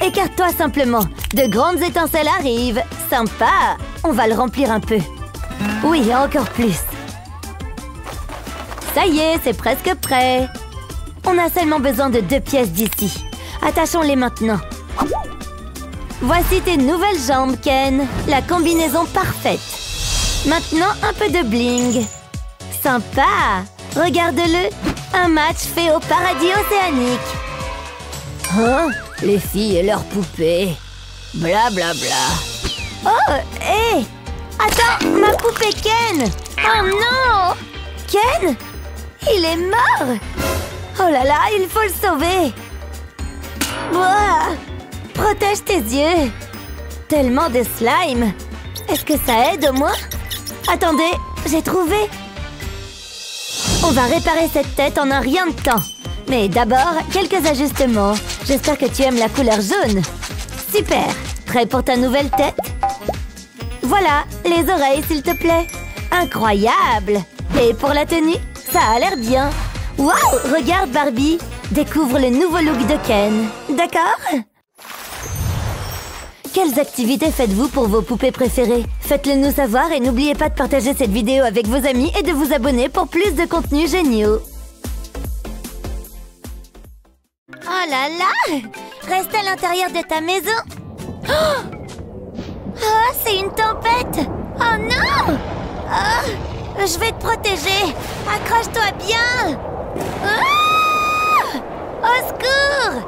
Écarte-toi simplement. De grandes étincelles arrivent. Sympa. On va le remplir un peu. Oui, encore plus. Ça y est, c'est presque prêt. On a seulement besoin de 2 pièces d'ici. Attachons-les maintenant. Voici tes nouvelles jambes, Ken. La combinaison parfaite. Maintenant, un peu de bling. Sympa. Regarde-le. Un match fait au paradis océanique. Hein? Les filles et leurs poupées. Bla bla bla. Oh, hé! Attends, ma poupée Ken! Oh non! Ken? Il est mort! Oh là là, il faut le sauver! Ouah! Protège tes yeux! Tellement de slime! Est-ce que ça aide au moins? Attendez, j'ai trouvé! On va réparer cette tête en un rien de temps. Mais d'abord, quelques ajustements. J'espère que tu aimes la couleur jaune. Super! Prêt pour ta nouvelle tête? Voilà, les oreilles s'il te plaît. Incroyable! Et pour la tenue, ça a l'air bien. Waouh! Regarde Barbie! Découvre le nouveau look de Ken. D'accord? Quelles activités faites-vous pour vos poupées préférées? Faites-le nous savoir et n'oubliez pas de partager cette vidéo avec vos amis et de vous abonner pour plus de contenus géniaux. Oh là là! Reste à l'intérieur de ta maison. Oh! Oh, c'est une tempête! Oh non! Oh, je vais te protéger! Accroche-toi bien! Ah! Au secours!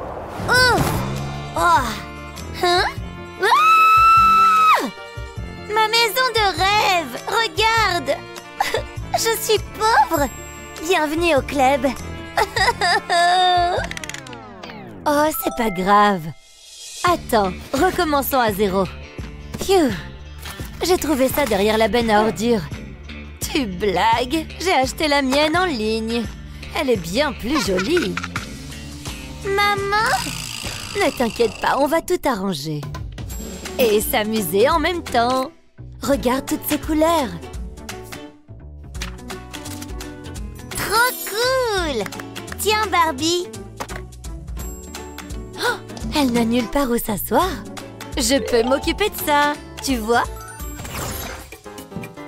Ouf! Oh! Hein? Ah! Ma maison de rêve! Regarde! Je suis pauvre! Bienvenue au club! Oh, c'est pas grave! Attends, recommençons à zéro. Phew! J'ai trouvé ça derrière la benne à ordures. Tu blagues? J'ai acheté la mienne en ligne. Elle est bien plus jolie. Maman? Ne t'inquiète pas, on va tout arranger. Et s'amuser en même temps. Regarde toutes ces couleurs. Trop cool! Tiens, Barbie. Oh, elle n'a nulle part où s'asseoir. Je peux m'occuper de ça, tu vois?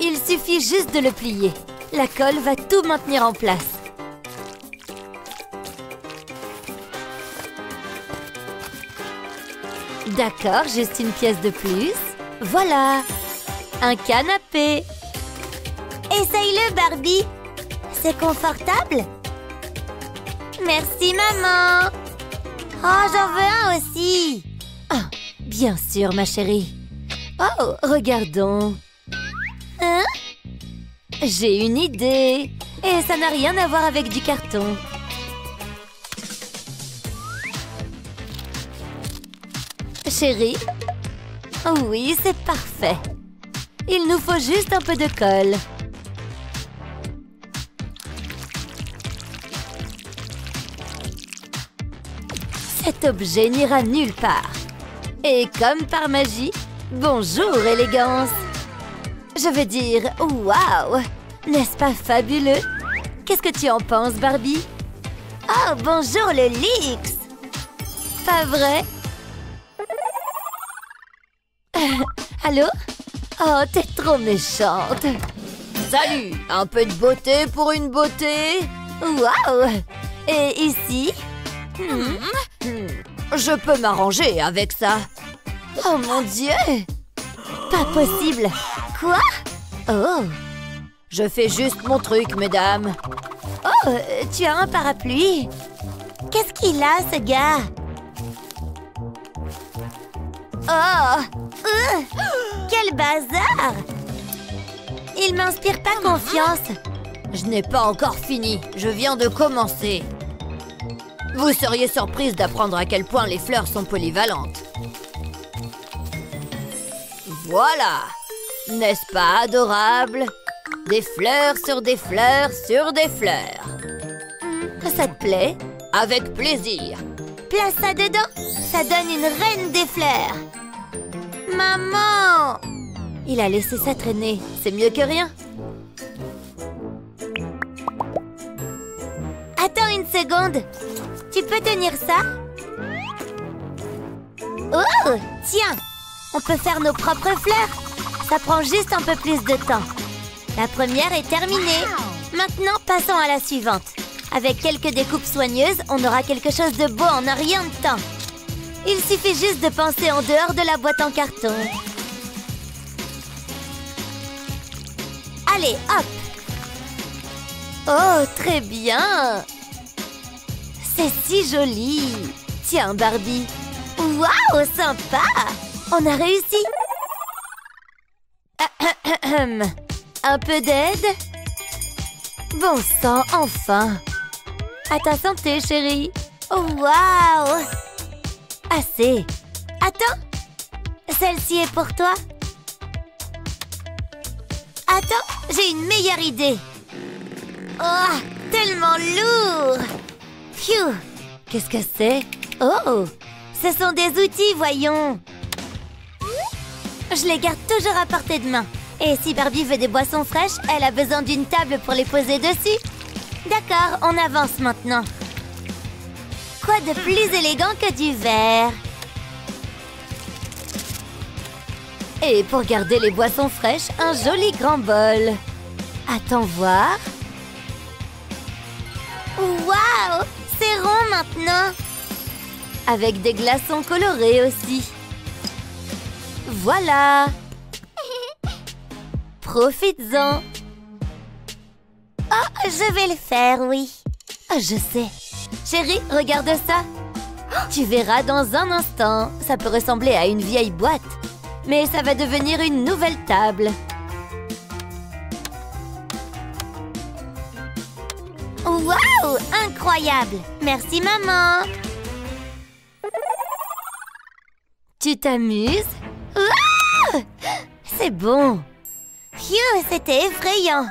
Il suffit juste de le plier. La colle va tout maintenir en place. D'accord, juste une pièce de plus. Voilà! Un canapé. Essaye-le, Barbie. C'est confortable? Merci, maman. Oh, j'en veux un aussi. Ah, bien sûr, ma chérie. Oh, regardons. Hein? J'ai une idée. Et ça n'a rien à voir avec du carton. Chérie? Oh oui, c'est parfait. Il nous faut juste un peu de colle. Cet objet n'ira nulle part. Et comme par magie, bonjour élégance. Je veux dire, waouh! N'est-ce pas fabuleux? Qu'est-ce que tu en penses, Barbie? Oh, bonjour le Lix! Pas vrai? Allô? Oh, t'es trop méchante! Salut! Un peu de beauté pour une beauté! Waouh! Et ici? Je peux m'arranger avec ça. Oh mon Dieu! Pas possible! Quoi? Oh! Je fais juste mon truc, mesdames. Oh, tu as un parapluie? Qu'est-ce qu'il a, ce gars? Oh! Quel bazar! Il m'inspire pas confiance. Je n'ai pas encore fini. Je viens de commencer. Vous seriez surprise d'apprendre à quel point les fleurs sont polyvalentes. Voilà! N'est-ce pas adorable? Des fleurs sur des fleurs sur des fleurs. Ça te plaît? Avec plaisir. Place ça dedans. Ça donne une reine des fleurs. Maman! Il a laissé ça traîner. C'est mieux que rien. Attends une seconde. Tu peux tenir ça? Oh! Tiens! On peut faire nos propres fleurs. Ça prend juste un peu plus de temps. La première est terminée. Maintenant, passons à la suivante. Avec quelques découpes soigneuses, on aura quelque chose de beau en un rien de temps. Il suffit juste de penser en dehors de la boîte en carton. Allez, hop! Oh, très bien! C'est si joli! Tiens, Barbie! Waouh, sympa! On a réussi! Un peu d'aide? Bon sang, enfin! À ta santé, chérie! Oh, waouh! Assez! Attends! Celle-ci est pour toi! Attends, j'ai une meilleure idée! Oh, tellement lourd! Phew! Qu'est-ce que c'est? Oh! Ce sont des outils, voyons! Je les garde toujours à portée de main. Et si Barbie veut des boissons fraîches, elle a besoin d'une table pour les poser dessus. D'accord, on avance maintenant. Quoi de plus élégant que du verre? Et pour garder les boissons fraîches, un joli grand bol. Attends voir. Waouh! C'est rond maintenant. Avec des glaçons colorés aussi. Voilà! Profites-en! Oh, je vais le faire, oui. Oh, je sais. Chérie, regarde ça. Tu verras dans un instant. Ça peut ressembler à une vieille boîte. Mais ça va devenir une nouvelle table. Waouh! Incroyable! Merci, maman! Tu t'amuses? Ah! C'est bon! Phew, c'était effrayant!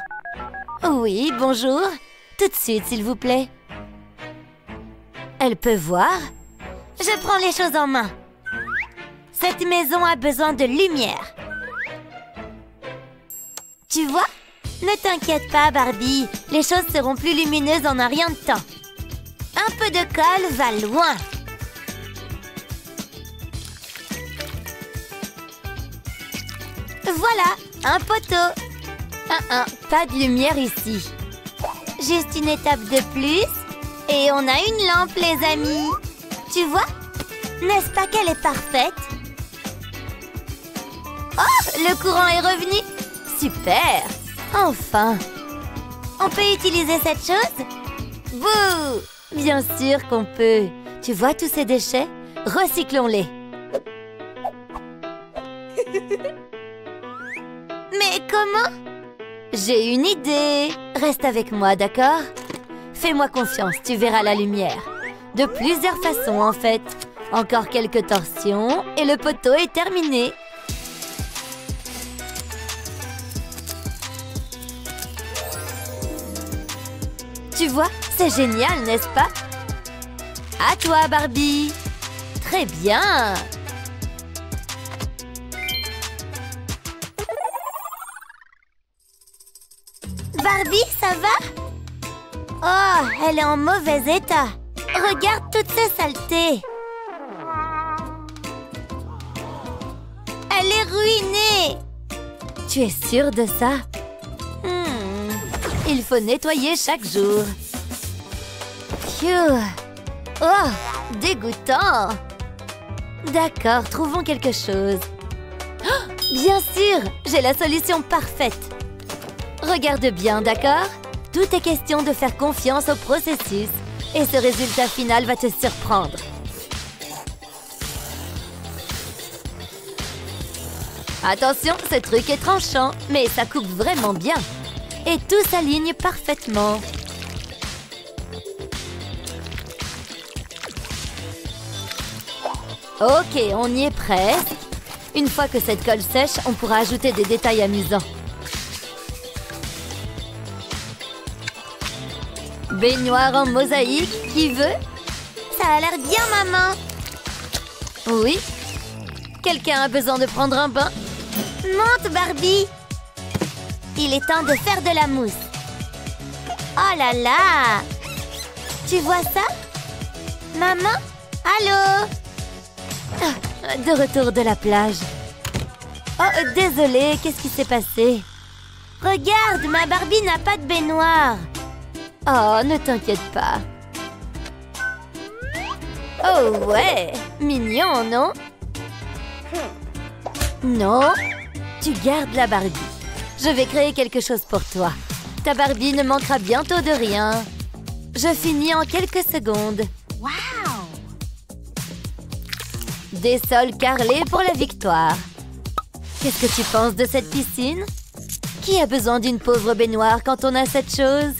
Oui, bonjour! Tout de suite, s'il vous plaît. Elle peut voir? Je prends les choses en main. Cette maison a besoin de lumière. Tu vois? Ne t'inquiète pas, Barbie. Les choses seront plus lumineuses en un rien de temps. Un peu de colle va loin. Voilà, un poteau. Pas de lumière ici. Juste une étape de plus. Et on a une lampe, les amis. Tu vois? N'est-ce pas qu'elle est parfaite? Oh, le courant est revenu. Super. Enfin. On peut utiliser cette chose? Bouh! Bien sûr qu'on peut. Tu vois tous ces déchets? Recyclons-les. Mais comment? J'ai une idée. Reste avec moi, d'accord? Fais-moi confiance, tu verras la lumière. De plusieurs façons, en fait. Encore quelques torsions et le poteau est terminé. Tu vois, c'est génial, n'est-ce pas? À toi, Barbie. Très bien. Barbie, ça va? Oh, elle est en mauvais état. Regarde toutes ces saletés. Elle est ruinée. Tu es sûre de ça? Il faut nettoyer chaque jour. Phew. Oh, dégoûtant. D'accord, trouvons quelque chose. Oh, bien sûr, j'ai la solution parfaite. Regarde bien, d'accord? Tout est question de faire confiance au processus. Et ce résultat final va te surprendre. Attention, ce truc est tranchant, mais ça coupe vraiment bien. Et tout s'aligne parfaitement. Ok, on y est presque. Une fois que cette colle sèche, on pourra ajouter des détails amusants. Baignoire en mosaïque, qui veut? Ça a l'air bien, maman. Oui. Quelqu'un a besoin de prendre un bain? Monte, Barbie. Il est temps de faire de la mousse. Oh là là! Tu vois ça? Maman? Allô? Ah, de retour de la plage. Oh, désolée, qu'est-ce qui s'est passé? Regarde, ma Barbie n'a pas de baignoire. Oh, ne t'inquiète pas. Oh ouais, mignon, non? Non, tu gardes la Barbie. Je vais créer quelque chose pour toi. Ta Barbie ne manquera bientôt de rien. Je finis en quelques secondes. Wow! Des sols carrelés pour la victoire. Qu'est-ce que tu penses de cette piscine? Qui a besoin d'une pauvre baignoire quand on a cette chose?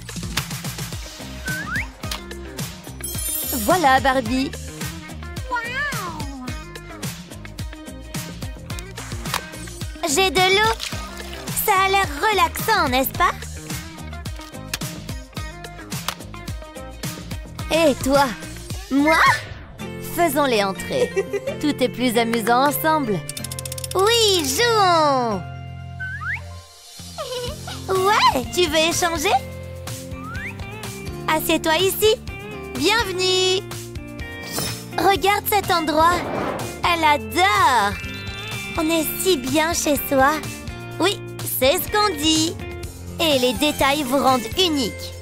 Voilà, Barbie. Wow! J'ai de l'eau. Ça a l'air relaxant, n'est-ce pas? Et toi? Moi? Faisons-les entrer. Tout est plus amusant ensemble. Oui, jouons! Ouais, tu veux échanger? Assieds-toi ici. Bienvenue! Regarde cet endroit. Elle adore. On est si bien chez soi. Oui, c'est ce qu'on dit. Et les détails vous rendent unique.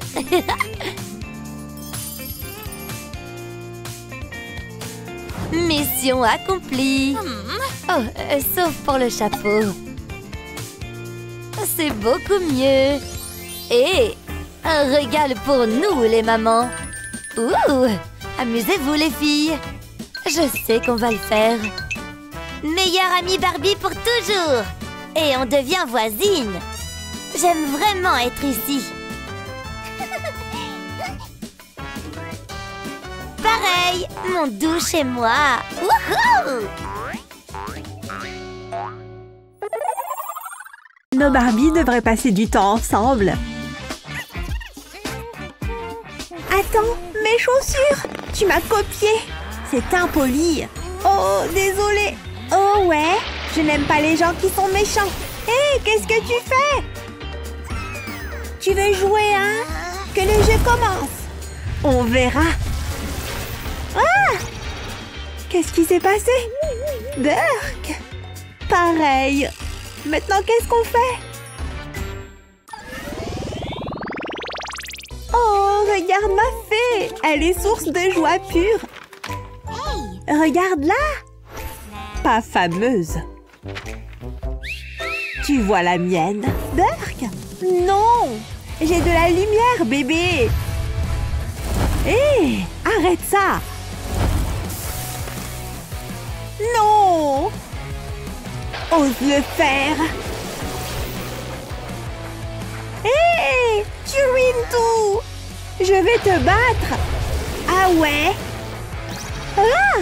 Mission accomplie. Oh, sauf pour le chapeau. C'est beaucoup mieux. Et un régal pour nous, les mamans. Ouh, amusez-vous, les filles. Je sais qu'on va le faire. Meilleure amie Barbie pour toujours. Et on devient voisine. J'aime vraiment être ici. Pareil, mon doux chez moi. Wouhou! Nos Barbies devraient passer du temps ensemble. Attends, mes chaussures! Tu m'as copié! C'est impoli! Oh, désolé! Oh ouais, je n'aime pas les gens qui sont méchants. Hé, qu'est-ce que tu fais? Tu veux jouer, hein? Que le jeu commence. On verra. Ah! Qu'est-ce qui s'est passé? Burk! Pareil. Maintenant, qu'est-ce qu'on fait? Oh, regarde ma fée! Elle est source de joie pure. Regarde là! Pas fameuse. Tu vois la mienne, Burk? Non! J'ai de la lumière, bébé! Hé! Arrête ça! Non! Ose le faire! Hé! Tu ruines tout! Je vais te battre! Ah ouais? Ah!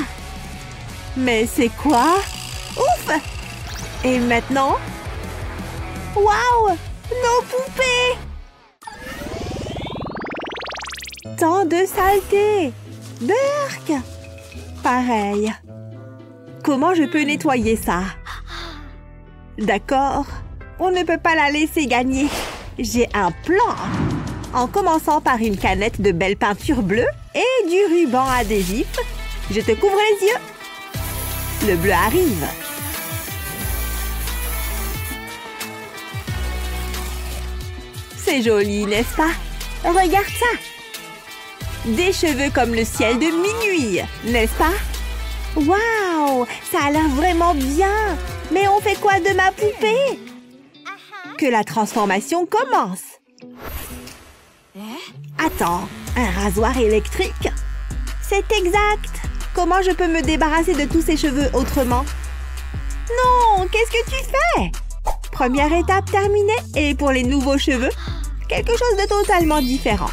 Mais c'est quoi? Ouf! Et maintenant? Waouh! Nos poupées! Tant de saleté! Burk! Pareil. Comment je peux nettoyer ça? D'accord. On ne peut pas la laisser gagner. J'ai un plan. En commençant par une canette de belle peinture bleue et du ruban adhésif, je te couvre les yeux. Le bleu arrive. C'est joli, n'est-ce pas? Regarde ça. Des cheveux comme le ciel de minuit, n'est-ce pas? Waouh, ça a l'air vraiment bien. Mais on fait quoi de ma poupée? Que la transformation commence. Attends, un rasoir électrique? C'est exact. Comment je peux me débarrasser de tous ces cheveux autrement? Non, qu'est-ce que tu fais? Première étape terminée. Et pour les nouveaux cheveux, quelque chose de totalement différent.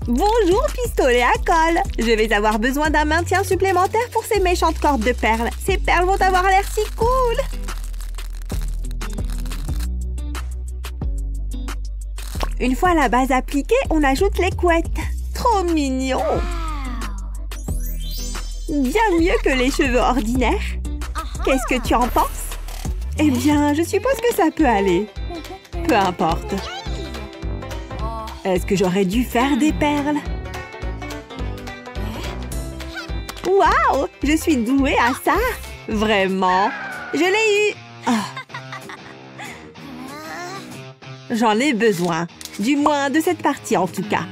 Bonjour, pistolet à colle. Je vais avoir besoin d'un maintien supplémentaire pour ces méchantes cordes de perles. Ces perles vont avoir l'air si cool. Une fois la base appliquée, on ajoute les couettes. Trop mignon. Bien mieux que les cheveux ordinaires. Qu'est-ce que tu en penses? Eh bien, je suppose que ça peut aller. Peu importe. Est-ce que j'aurais dû faire des perles? Waouh! Je suis douée à ça! Vraiment! Je l'ai eu! Oh. J'en ai besoin. Du moins de cette partie en tout cas.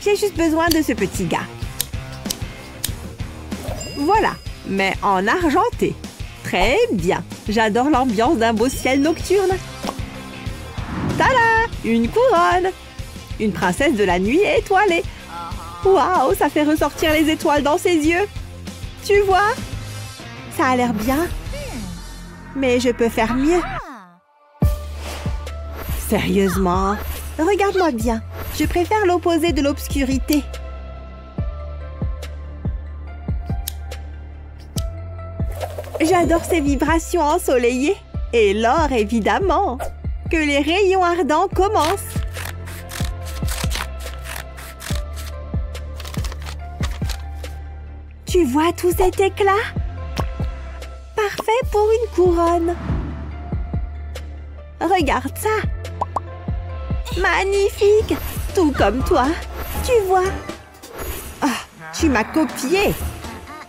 J'ai juste besoin de ce petit gars. Voilà, mais en argenté. Très bien. J'adore l'ambiance d'un beau ciel nocturne. Tada! Une couronne! Une princesse de la nuit étoilée. Waouh, ça fait ressortir les étoiles dans ses yeux. Tu vois? Ça a l'air bien. Mais je peux faire mieux. Sérieusement? Regarde-moi bien. Je préfère l'opposé de l'obscurité. J'adore ces vibrations ensoleillées. Et l'or, évidemment. Que les rayons ardents commencent. Tu vois tout cet éclat? Parfait pour une couronne. Regarde ça. Magnifique. Tout comme toi. Tu vois? Ah, tu m'as copié.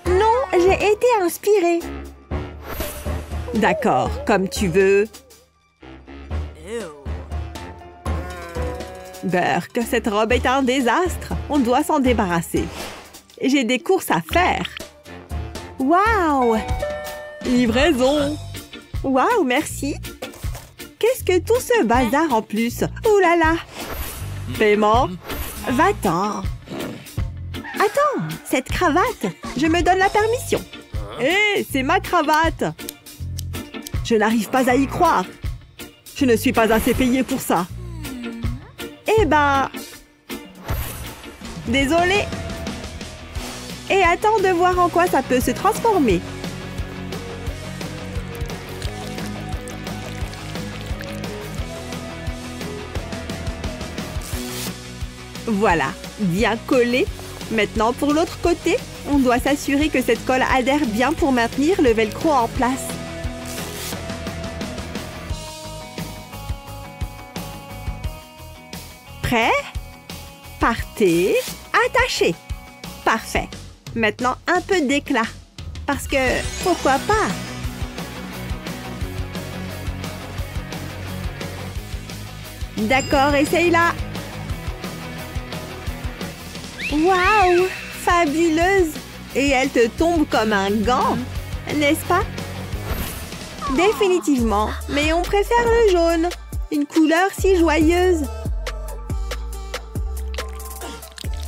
Non, j'ai été inspirée. D'accord, comme tu veux. Burke, cette robe est un désastre. On doit s'en débarrasser. J'ai des courses à faire. Waouh! Livraison! Waouh, merci! Qu'est-ce que tout ce bazar en plus? Ouh là là! Paiement? Va-t'en! Attends, cette cravate! Je me donne la permission. Hé, c'est ma cravate! Je n'arrive pas à y croire. Je ne suis pas assez payée pour ça. Eh ben... Désolée. Et attends de voir en quoi ça peut se transformer. Voilà, bien collé. Maintenant, pour l'autre côté, on doit s'assurer que cette colle adhère bien pour maintenir le velcro en place. Prêt? Partez. Attachez. Parfait. Maintenant, un peu d'éclat. Parce que, pourquoi pas? D'accord, essaye-la. Waouh! Fabuleuse! Et elle te tombe comme un gant, n'est-ce pas? Définitivement, mais on préfère le jaune. Une couleur si joyeuse.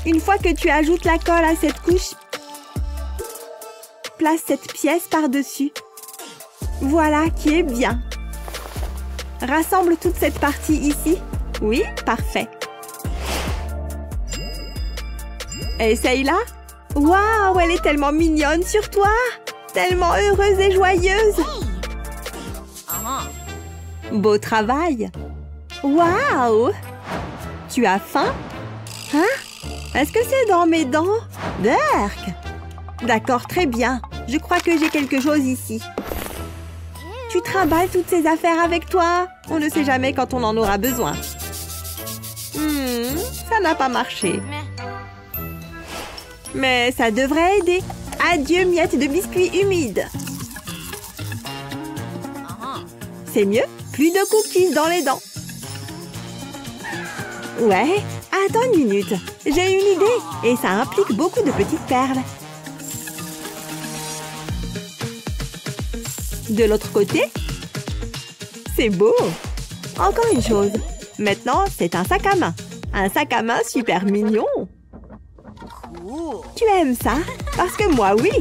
Une fois que tu ajoutes la colle à cette couche, place cette pièce par-dessus. Voilà qui est bien. Rassemble toute cette partie ici. Oui, parfait. Essaye-la. Waouh, elle est tellement mignonne sur toi. Tellement heureuse et joyeuse. Beau travail. Waouh. Tu as faim? Hein? Est-ce que c'est dans mes dents? Burke! D'accord, très bien. Je crois que j'ai quelque chose ici. Tu trimbales toutes ces affaires avec toi. On ne sait jamais quand on en aura besoin. Ça n'a pas marché. Mais ça devrait aider. Adieu, miettes de biscuits humides. C'est mieux? Plus de cookies dans les dents. Ouais, attends une minute. J'ai une idée. Et ça implique beaucoup de petites perles. De l'autre côté? C'est beau. Encore une chose. Maintenant, c'est un sac à main. Un sac à main super mignon. Tu aimes ça? Parce que moi, oui.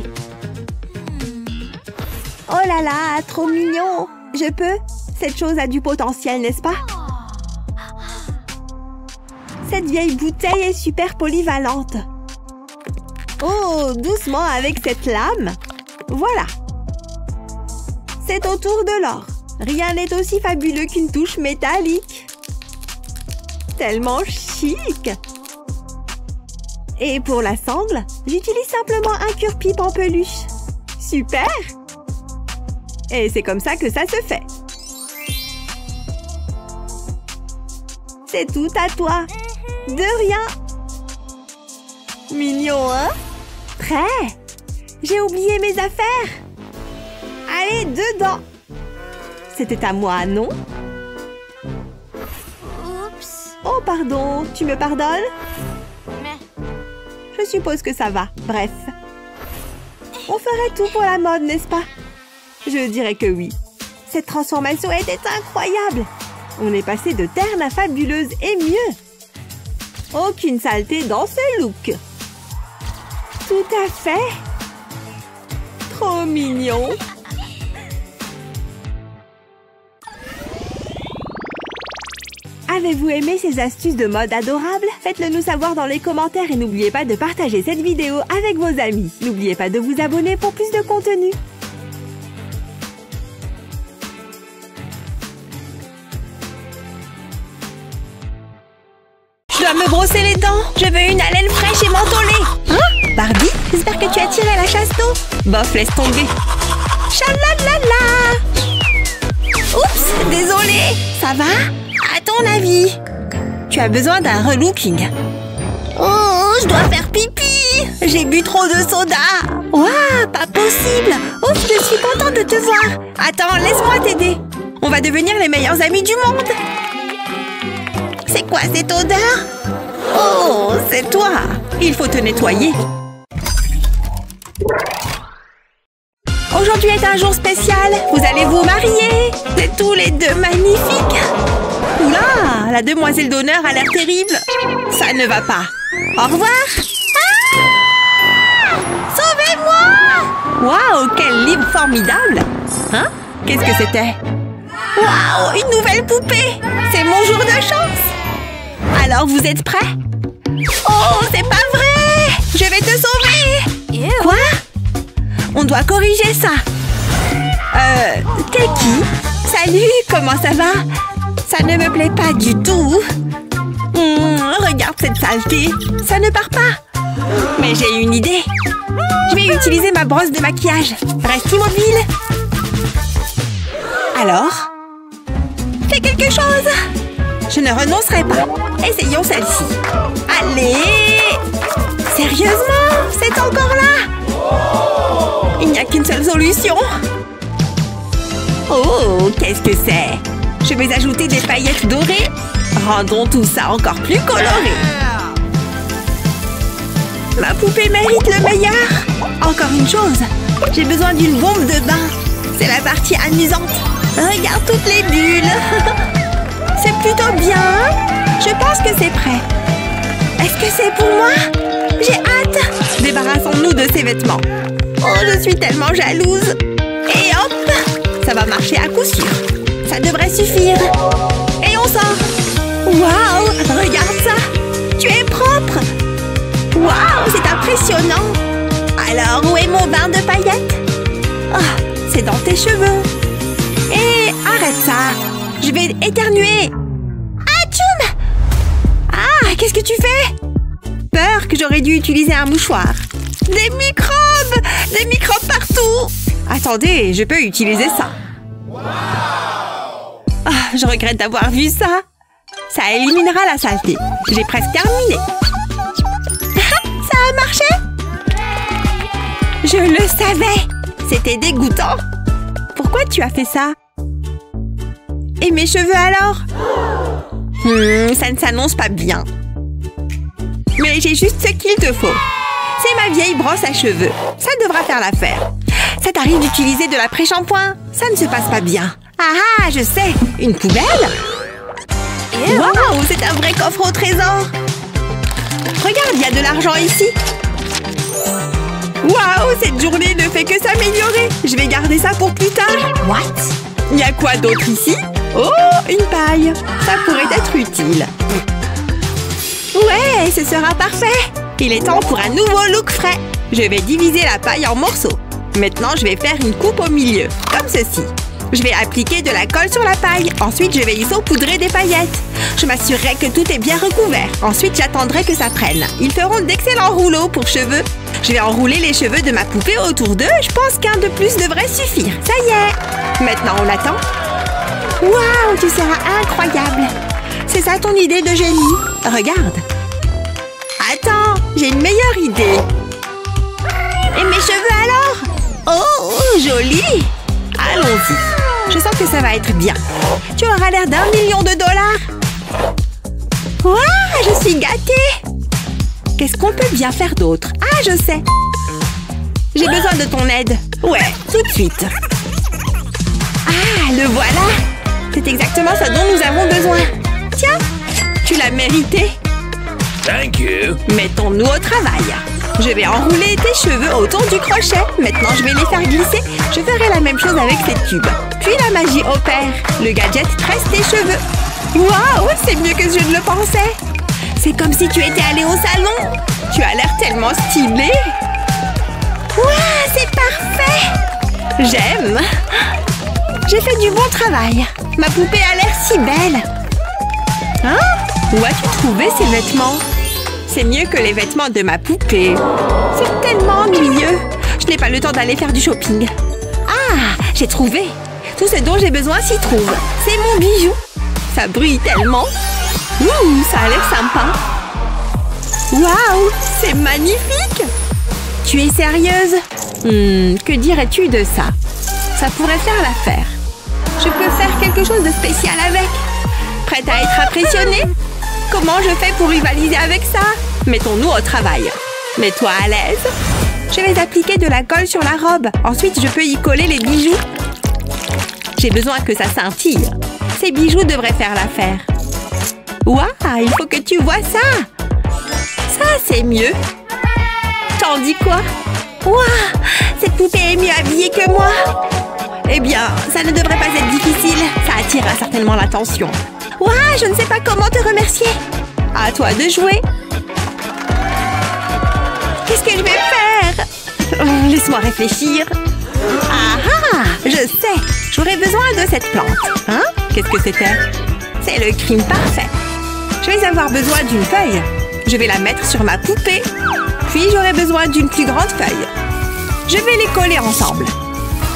Oh là là, trop mignon. Je peux? Cette chose a du potentiel, n'est-ce pas? Cette vieille bouteille est super polyvalente. Oh, doucement avec cette lame. Voilà. C'est au tour de l'or. Rien n'est aussi fabuleux qu'une touche métallique. Tellement chic. Et pour la sangle, j'utilise simplement un cure-pipe en peluche. Super! Et c'est comme ça que ça se fait. C'est tout à toi. De rien. Mignon, hein? Prêt? J'ai oublié mes affaires. Allez, dedans. C'était à moi, non? Oups. Oh, pardon. Tu me pardonnes? Je suppose que ça va. Bref. On ferait tout pour la mode, n'est-ce pas? Je dirais que oui. Cette transformation était incroyable. On est passé de terne à fabuleuse et mieux. Aucune saleté dans ce look. Tout à fait. Trop mignon. Avez-vous aimé ces astuces de mode adorables? Faites-le nous savoir dans les commentaires et n'oubliez pas de partager cette vidéo avec vos amis. N'oubliez pas de vous abonner pour plus de contenu. Je dois me brosser les dents. Je veux une haleine fraîche et mentholée. Hein? Barbie, j'espère que tu as tiré la chasse d'eau. Bof, laisse tomber. Chalalala. Oups, désolée. Ça va? À ton avis, tu as besoin d'un relooking. Oh, je dois faire pipi. J'ai bu trop de soda. Ouah, pas possible. Ouf, je suis contente de te voir. Attends, laisse-moi t'aider. On va devenir les meilleurs amis du monde. C'est quoi cette odeur? Oh, c'est toi. Il faut te nettoyer. Aujourd'hui est un jour spécial. Vous allez vous marier. Vous êtes tous les deux magnifiques. Oula, la demoiselle d'honneur a l'air terrible. Ça ne va pas. Au revoir. Ah! Sauvez-moi! Waouh, quel livre formidable. Hein? Qu'est-ce que c'était? Waouh, une nouvelle poupée. C'est mon jour de chance. Alors, vous êtes prêts? Oh, c'est pas vrai! Je vais te sauver! Quoi? On doit corriger ça. T'es qui? Salut, comment ça va? Ça ne me plaît pas du tout. Regarde cette saleté. Ça ne part pas. Mais j'ai une idée. Je vais utiliser ma brosse de maquillage. Reste immobile. Alors? Fais quelque chose. Je ne renoncerai pas. Essayons celle-ci. Allez! Sérieusement? C'est encore là? Il n'y a qu'une seule solution. Oh, qu'est-ce que c'est? Je vais ajouter des paillettes dorées. Rendons tout ça encore plus coloré. Ma poupée mérite le meilleur. Encore une chose. J'ai besoin d'une bombe de bain. C'est la partie amusante. Regarde toutes les bulles. C'est plutôt bien. Je pense que c'est prêt. Est-ce que c'est pour moi? J'ai hâte. Débarrassons-nous de ces vêtements. Oh, je suis tellement jalouse. Et hop, ça va marcher à coup sûr. Ça devrait suffire. Et on sort. Waouh, regarde ça. Tu es propre. Waouh, c'est impressionnant. Alors, où est mon bain de paillettes? Oh, c'est dans tes cheveux. Et arrête ça. Je vais éternuer. Atchoum! Ah, qu'est-ce que tu fais? Peur que j'aurais dû utiliser un mouchoir. Des microbes! Des microbes partout! Attendez, je peux utiliser ça. Oh, je regrette d'avoir vu ça. Ça éliminera la saleté. J'ai presque terminé. Ça a marché? Je le savais. C'était dégoûtant. Pourquoi tu as fait ça? Et mes cheveux alors? Ça ne s'annonce pas bien. Mais j'ai juste ce qu'il te faut. C'est ma vieille brosse à cheveux. Ça devra faire l'affaire. Ça t'arrive d'utiliser de l'après-shampoing? Ça ne se passe pas bien. Ah, je sais. Une poubelle? Waouh, c'est un vrai coffre au trésor. Regarde, il y a de l'argent ici. Waouh, cette journée ne fait que s'améliorer. Je vais garder ça pour plus tard. What? Il y a quoi d'autre ici? Oh, une paille. Ça pourrait être utile. Ouais, ce sera parfait. Il est temps pour un nouveau look frais. Je vais diviser la paille en morceaux. Maintenant, je vais faire une coupe au milieu, comme ceci. Je vais appliquer de la colle sur la paille. Ensuite, je vais y saupoudrer des paillettes. Je m'assurerai que tout est bien recouvert. Ensuite, j'attendrai que ça prenne. Ils feront d'excellents rouleaux pour cheveux. Je vais enrouler les cheveux de ma poupée autour d'eux. Je pense qu'un de plus devrait suffire. Ça y est. Maintenant, on attend. Waouh, tu seras incroyable. C'est ça ton idée de génie? Regarde. Attends, j'ai une meilleure idée. Et mes cheveux alors? Oh, joli. Allons-y. Je sens que ça va être bien. Tu auras l'air d'1 million de dollars. Waouh, je suis gâtée. Qu'est-ce qu'on peut bien faire d'autre? Ah, je sais. J'ai besoin de ton aide. Ouais, tout de suite. Ah, le voilà. C'est exactement ce dont nous avons besoin. Tiens, tu l'as mérité. Thank you. Mettons-nous au travail. Je vais enrouler tes cheveux autour du crochet. Maintenant, je vais les faire glisser. Je ferai la même chose avec ces tubes. Puis la magie opère. Le gadget tresse tes cheveux. Waouh, c'est mieux que je ne le pensais. C'est comme si tu étais allé au salon. Tu as l'air tellement stylé. Waouh, c'est parfait. J'aime. J'ai fait du bon travail. Ma poupée a l'air si belle. Hein? Où as-tu trouvé ces vêtements? C'est mieux que les vêtements de ma poupée. C'est tellement ennuyeux. Je n'ai pas le temps d'aller faire du shopping. Ah, j'ai trouvé. Tout ce dont j'ai besoin s'y trouve. C'est mon bijou. Ça brille tellement. Ouh, ça a l'air sympa. Waouh, c'est magnifique. Tu es sérieuse? Que dirais-tu de ça? Ça pourrait faire l'affaire. Je peux faire quelque chose de spécial avec. Prête à être impressionnée? Comment je fais pour rivaliser avec ça? Mettons-nous au travail. Mets-toi à l'aise. Je vais appliquer de la colle sur la robe. Ensuite, je peux y coller les bijoux. J'ai besoin que ça scintille. Ces bijoux devraient faire l'affaire. Waouh, il faut que tu vois ça. Ça, c'est mieux. T'en dis quoi? Waouh, cette poupée est mieux habillée que moi. Eh bien, ça ne devrait pas être difficile. Ça attirera certainement l'attention. Waouh, je ne sais pas comment te remercier. À toi de jouer. Qu'est-ce que je vais faire? Laisse-moi réfléchir. Ah, je sais. J'aurais besoin de cette plante. Hein? Qu'est-ce que c'était? C'est le crime parfait. Je vais avoir besoin d'une feuille. Je vais la mettre sur ma poupée. Puis j'aurai besoin d'une plus grande feuille. Je vais les coller ensemble.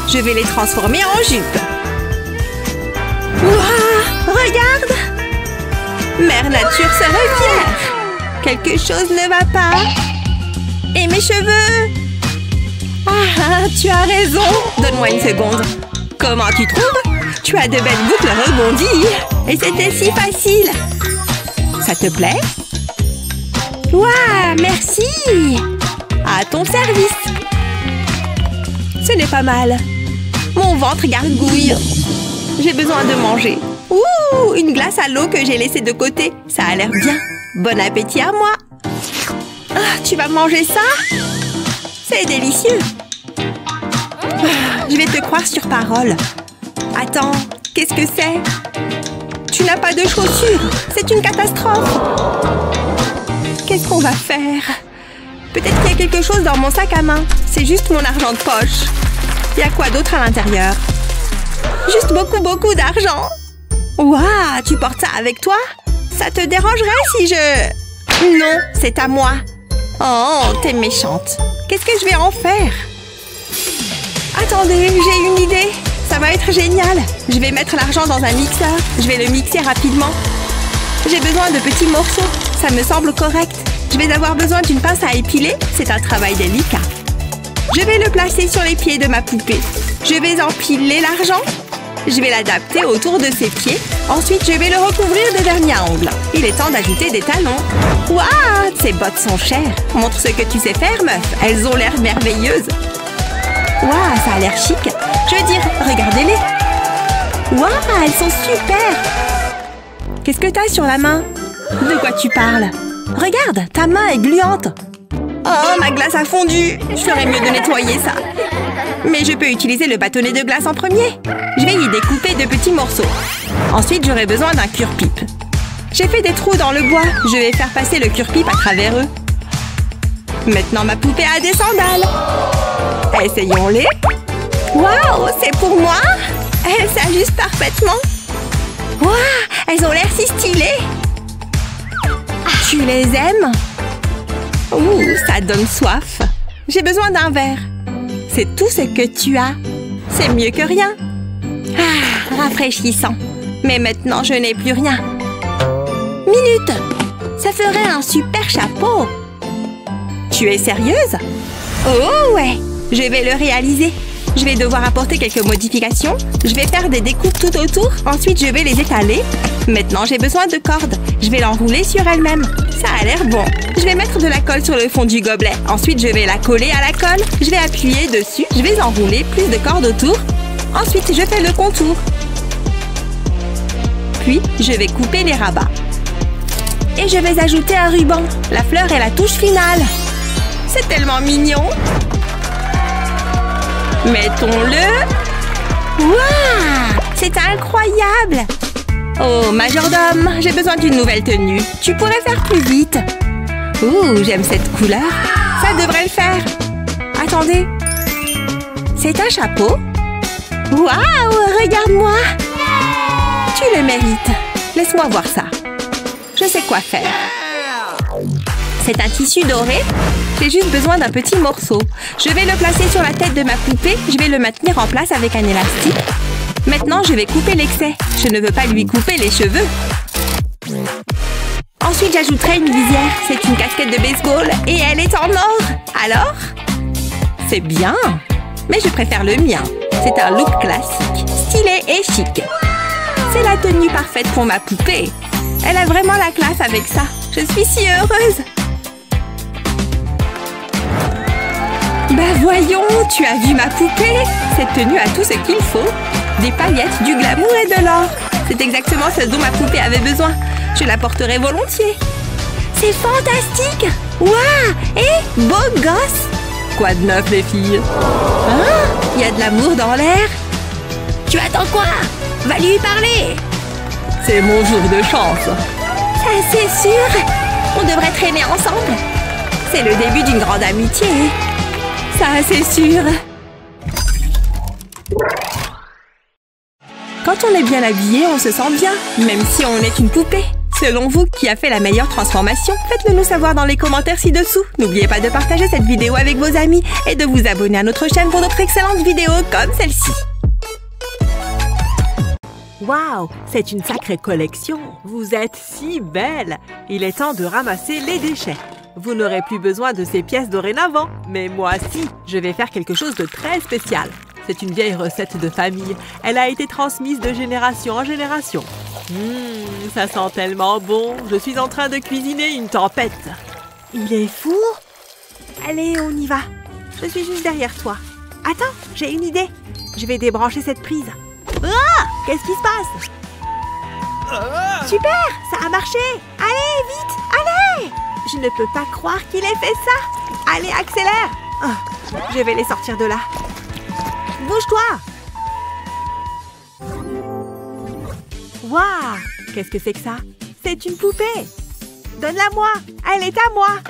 Je vais les transformer en jupe. Waouh, regarde! Mère Nature serait fière. Quelque chose ne va pas. Et mes cheveux? Ah, tu as raison. Donne-moi une seconde. Comment tu trouves? Tu as de belles boucles rebondies. Et c'était si facile. Ça te plaît? Waouh, merci! À ton service. Ce n'est pas mal. Mon ventre gargouille. J'ai besoin de manger. Ouh, une glace à l'eau que j'ai laissée de côté. Ça a l'air bien. Bon appétit à moi. Ah, tu vas manger ça? C'est délicieux. Ah, je vais te croire sur parole. Attends, qu'est-ce que c'est? Tu n'as pas de chaussures. C'est une catastrophe. Qu'est-ce qu'on va faire? Peut-être qu'il y a quelque chose dans mon sac à main. C'est juste mon argent de poche. Il y a quoi d'autre à l'intérieur? Juste beaucoup d'argent. Waouh, tu portes ça avec toi? Ça te dérangerait si je... Non, c'est à moi. Oh, t'es méchante. Qu'est-ce que je vais en faire? Attendez, j'ai une idée. ça va être génial. Je vais mettre l'argent dans un mixeur. Je vais le mixer rapidement. J'ai besoin de petits morceaux. Ça me semble correct. Je vais avoir besoin d'une pince à épiler. C'est un travail délicat. Je vais le placer sur les pieds de ma poupée. Je vais empiler l'argent. Je vais l'adapter autour de ses pieds. Ensuite, je vais le recouvrir de vernis à ongles. Il est temps d'ajouter des talons. Waouh, ces bottes sont chères. Montre ce que tu sais faire, meuf. Elles ont l'air merveilleuses. Waouh, ça a l'air chic. Je veux dire, regardez-les. Waouh, elles sont super. Qu'est-ce que t'as sur la main? De quoi tu parles? Regarde, ta main est gluante. Oh, ma glace a fondu. Je ferais mieux de nettoyer ça. Mais je peux utiliser le bâtonnet de glace en premier. Je vais y découper de petits morceaux. Ensuite, j'aurai besoin d'un cure-pipe. J'ai fait des trous dans le bois. Je vais faire passer le cure-pipe à travers eux. Maintenant, ma poupée a des sandales. Essayons-les. Waouh, c'est pour moi. Elles s'ajustent parfaitement. Waouh, elles ont l'air si stylées. Tu les aimes? Ouh, ça donne soif. J'ai besoin d'un verre. C'est tout ce que tu as. C'est mieux que rien. Ah, rafraîchissant. Mais maintenant, je n'ai plus rien. Minute! Ça ferait un super chapeau. Tu es sérieuse? Oh ouais! Je vais le réaliser. Je vais devoir apporter quelques modifications. Je vais faire des découpes tout autour. Ensuite, je vais les étaler. Maintenant, j'ai besoin de cordes. Je vais l'enrouler sur elle-même. Ça a l'air bon. Je vais mettre de la colle sur le fond du gobelet. Ensuite, je vais la coller à la colle. Je vais appuyer dessus. Je vais enrouler plus de cordes autour. Ensuite, je fais le contour. Puis, je vais couper les rabats. Et je vais ajouter un ruban. La fleur est la touche finale. C'est tellement mignon. Mettons-le. Waouh! C'est incroyable! Oh, majordome, j'ai besoin d'une nouvelle tenue. Tu pourrais faire plus vite. Ouh, j'aime cette couleur. Ça devrait le faire. Attendez. C'est un chapeau? Waouh, regarde-moi! Tu le mérites. Laisse-moi voir ça. Je sais quoi faire. C'est un tissu doré. J'ai juste besoin d'un petit morceau. Je vais le placer sur la tête de ma poupée. Je vais le maintenir en place avec un élastique. Maintenant, je vais couper l'excès. Je ne veux pas lui couper les cheveux. Ensuite, j'ajouterai une visière. C'est une casquette de baseball et elle est en or. Alors? C'est bien. Mais je préfère le mien. C'est un look classique, stylé et chic. C'est la tenue parfaite pour ma poupée. Elle a vraiment la classe avec ça. Je suis si heureuse. Bah voyons, tu as vu ma poupée? Cette tenue a tout ce qu'il faut. Des paillettes, du glamour et de l'or. C'est exactement ce dont ma poupée avait besoin. Je la porterai volontiers. C'est fantastique! Waouh! Et beau gosse! Quoi de neuf, les filles? Hein? Il y a de l'amour dans l'air. Tu attends quoi? Va lui parler! C'est mon jour de chance. Ça, c'est sûr! On devrait traîner ensemble. C'est le début d'une grande amitié. Ça, c'est sûr. Quand on est bien habillé, on se sent bien, même si on est une poupée. Selon vous, qui a fait la meilleure transformation? Faites-le nous savoir dans les commentaires ci-dessous. N'oubliez pas de partager cette vidéo avec vos amis et de vous abonner à notre chaîne pour d'autres excellentes vidéos comme celle-ci. Waouh, c'est une sacrée collection. Vous êtes si belle. Il est temps de ramasser les déchets. Vous n'aurez plus besoin de ces pièces dorénavant. Mais moi, si, je vais faire quelque chose de très spécial. C'est une vieille recette de famille. Elle a été transmise de génération en génération. Ça sent tellement bon. Je suis en train de cuisiner une tempête. Il est fou. Allez, on y va. Je suis juste derrière toi. Attends, j'ai une idée. Je vais débrancher cette prise. Ah! Qu'est-ce qui se passe? Super! Ça a marché! Allez, vite! Allez! Je ne peux pas croire qu'il ait fait ça! Allez, accélère! Oh, je vais les sortir de là. Bouge-toi! Waouh! Qu'est-ce que c'est que ça? C'est une poupée! Donne-la-moi! Elle est à moi!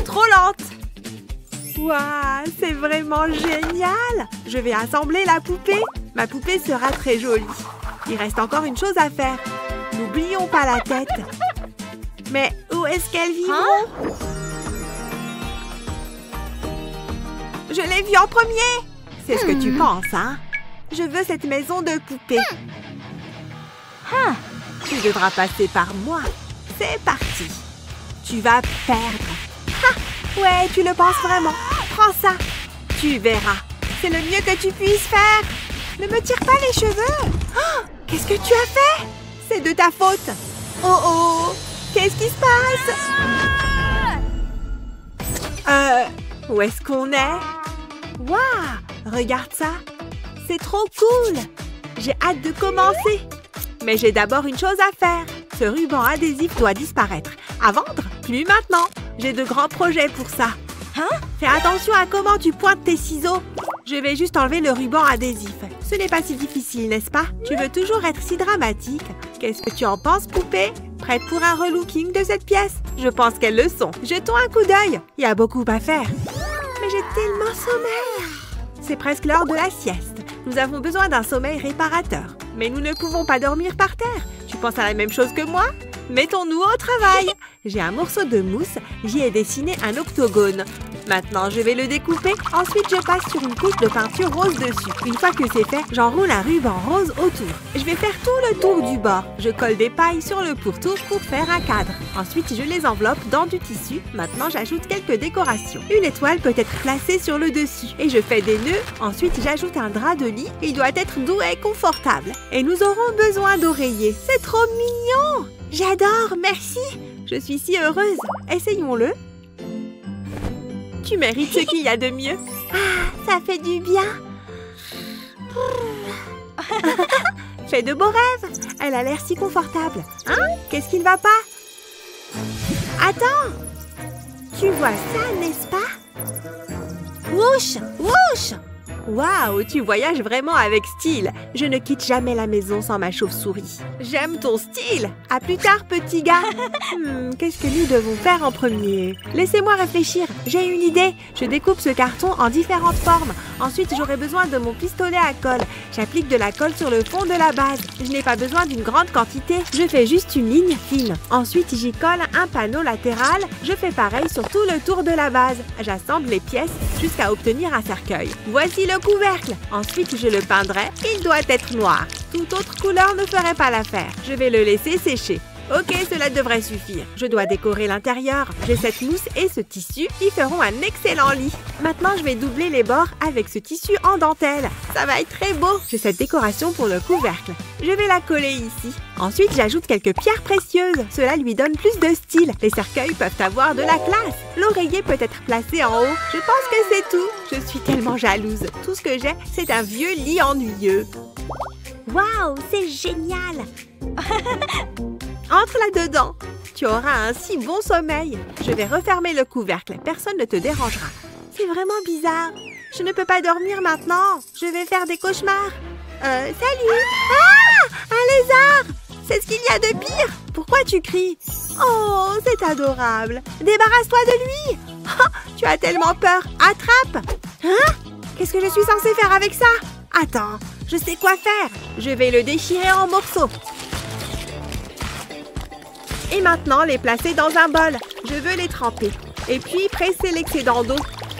Trop lente! Waouh! C'est vraiment génial! Je vais assembler la poupée. Ma poupée sera très jolie. Il reste encore une chose à faire. N'oublions pas la tête. Mais où est-ce qu'elles vivront? Je l'ai vue en premier! C'est ce que tu penses, hein? Je veux cette maison de poupée. Tu devras passer par moi. C'est parti. Tu vas perdre. Ouais, tu le penses vraiment. Prends ça. Tu verras. C'est le mieux que tu puisses faire. Ne me tire pas les cheveux. Qu'est-ce que tu as fait? C'est de ta faute. Oh, qu'est-ce qui se passe? Où est-ce qu'on est? Waouh, regarde ça. C'est trop cool. J'ai hâte de commencer. Mais j'ai d'abord une chose à faire. Ce ruban adhésif doit disparaître. À vendre? Plus maintenant. J'ai de grands projets pour ça. Fais attention à comment tu pointes tes ciseaux. Je vais juste enlever le ruban adhésif. Ce n'est pas si difficile, n'est-ce pas? Tu veux toujours être si dramatique. Qu'est-ce que tu en penses, poupée? Prête pour un relooking de cette pièce? Je pense qu'elles le sont. Jetons un coup d'œil. Il y a beaucoup à faire. Mais j'ai tellement sommeil. C'est presque l'heure de la sieste. Nous avons besoin d'un sommeil réparateur. Mais nous ne pouvons pas dormir par terre. Tu penses à la même chose que moi? Mettons-nous au travail. J'ai un morceau de mousse. J'y ai dessiné un octogone. Maintenant, je vais le découper. Ensuite, je passe sur une couche de peinture rose dessus. Une fois que c'est fait, j'enroule un ruban rose autour. Je vais faire tout le tour du bord. Je colle des pailles sur le pourtour pour faire un cadre. Ensuite, je les enveloppe dans du tissu. Maintenant, j'ajoute quelques décorations. Une étoile peut être placée sur le dessus. Et je fais des nœuds. Ensuite, j'ajoute un drap de lit. Il doit être doux et confortable. Et nous aurons besoin d'oreillers. C'est trop mignon! J'adore, merci! Je suis si heureuse. Essayons-le. Tu mérites ce qu'il y a de mieux. Ça fait du bien. Fais de beaux rêves. Elle a l'air si confortable. Qu'est-ce qui ne va pas? Attends. Tu vois ça, n'est-ce pas? Wouch! Wouch! Waouh, tu voyages vraiment avec style. Je ne quitte jamais la maison sans ma chauve-souris. J'aime ton style. À plus tard, petit gars. Qu'est-ce que nous devons faire en premier? Laissez-moi réfléchir. J'ai une idée. Je découpe ce carton en différentes formes. Ensuite, j'aurai besoin de mon pistolet à colle. J'applique de la colle sur le fond de la base. Je n'ai pas besoin d'une grande quantité. Je fais juste une ligne fine. Ensuite, j'y colle un panneau latéral. Je fais pareil sur tout le tour de la base. J'assemble les pièces jusqu'à obtenir un cercueil. Voici le couvercle. Ensuite, je le peindrai. Il doit être noir. Toute autre couleur ne ferait pas l'affaire. Je vais le laisser sécher. Ok, cela devrait suffire. Je dois décorer l'intérieur. J'ai cette mousse et ce tissu qui feront un excellent lit. Maintenant, je vais doubler les bords avec ce tissu en dentelle. Ça va être très beau. J'ai cette décoration pour le couvercle. Je vais la coller ici. Ensuite, j'ajoute quelques pierres précieuses. Cela lui donne plus de style. Les cercueils peuvent avoir de la classe. L'oreiller peut être placé en haut. Je pense que c'est tout. Je suis tellement jalouse. Tout ce que j'ai, c'est un vieux lit ennuyeux. Waouh, c'est génial! Entre là-dedans. Tu auras un si bon sommeil. Je vais refermer le couvercle. Personne ne te dérangera. C'est vraiment bizarre. Je ne peux pas dormir maintenant. Je vais faire des cauchemars. Salut! Un lézard! C'est ce qu'il y a de pire. Pourquoi tu cries? Oh, c'est adorable. Débarrasse-toi de lui. Tu as tellement peur. Attrape! Qu'est-ce que je suis censée faire avec ça? Attends, je sais quoi faire. Je vais le déchirer en morceaux. Et maintenant, les placer dans un bol. Je veux les tremper. Et puis, presser l'excédent d'eau.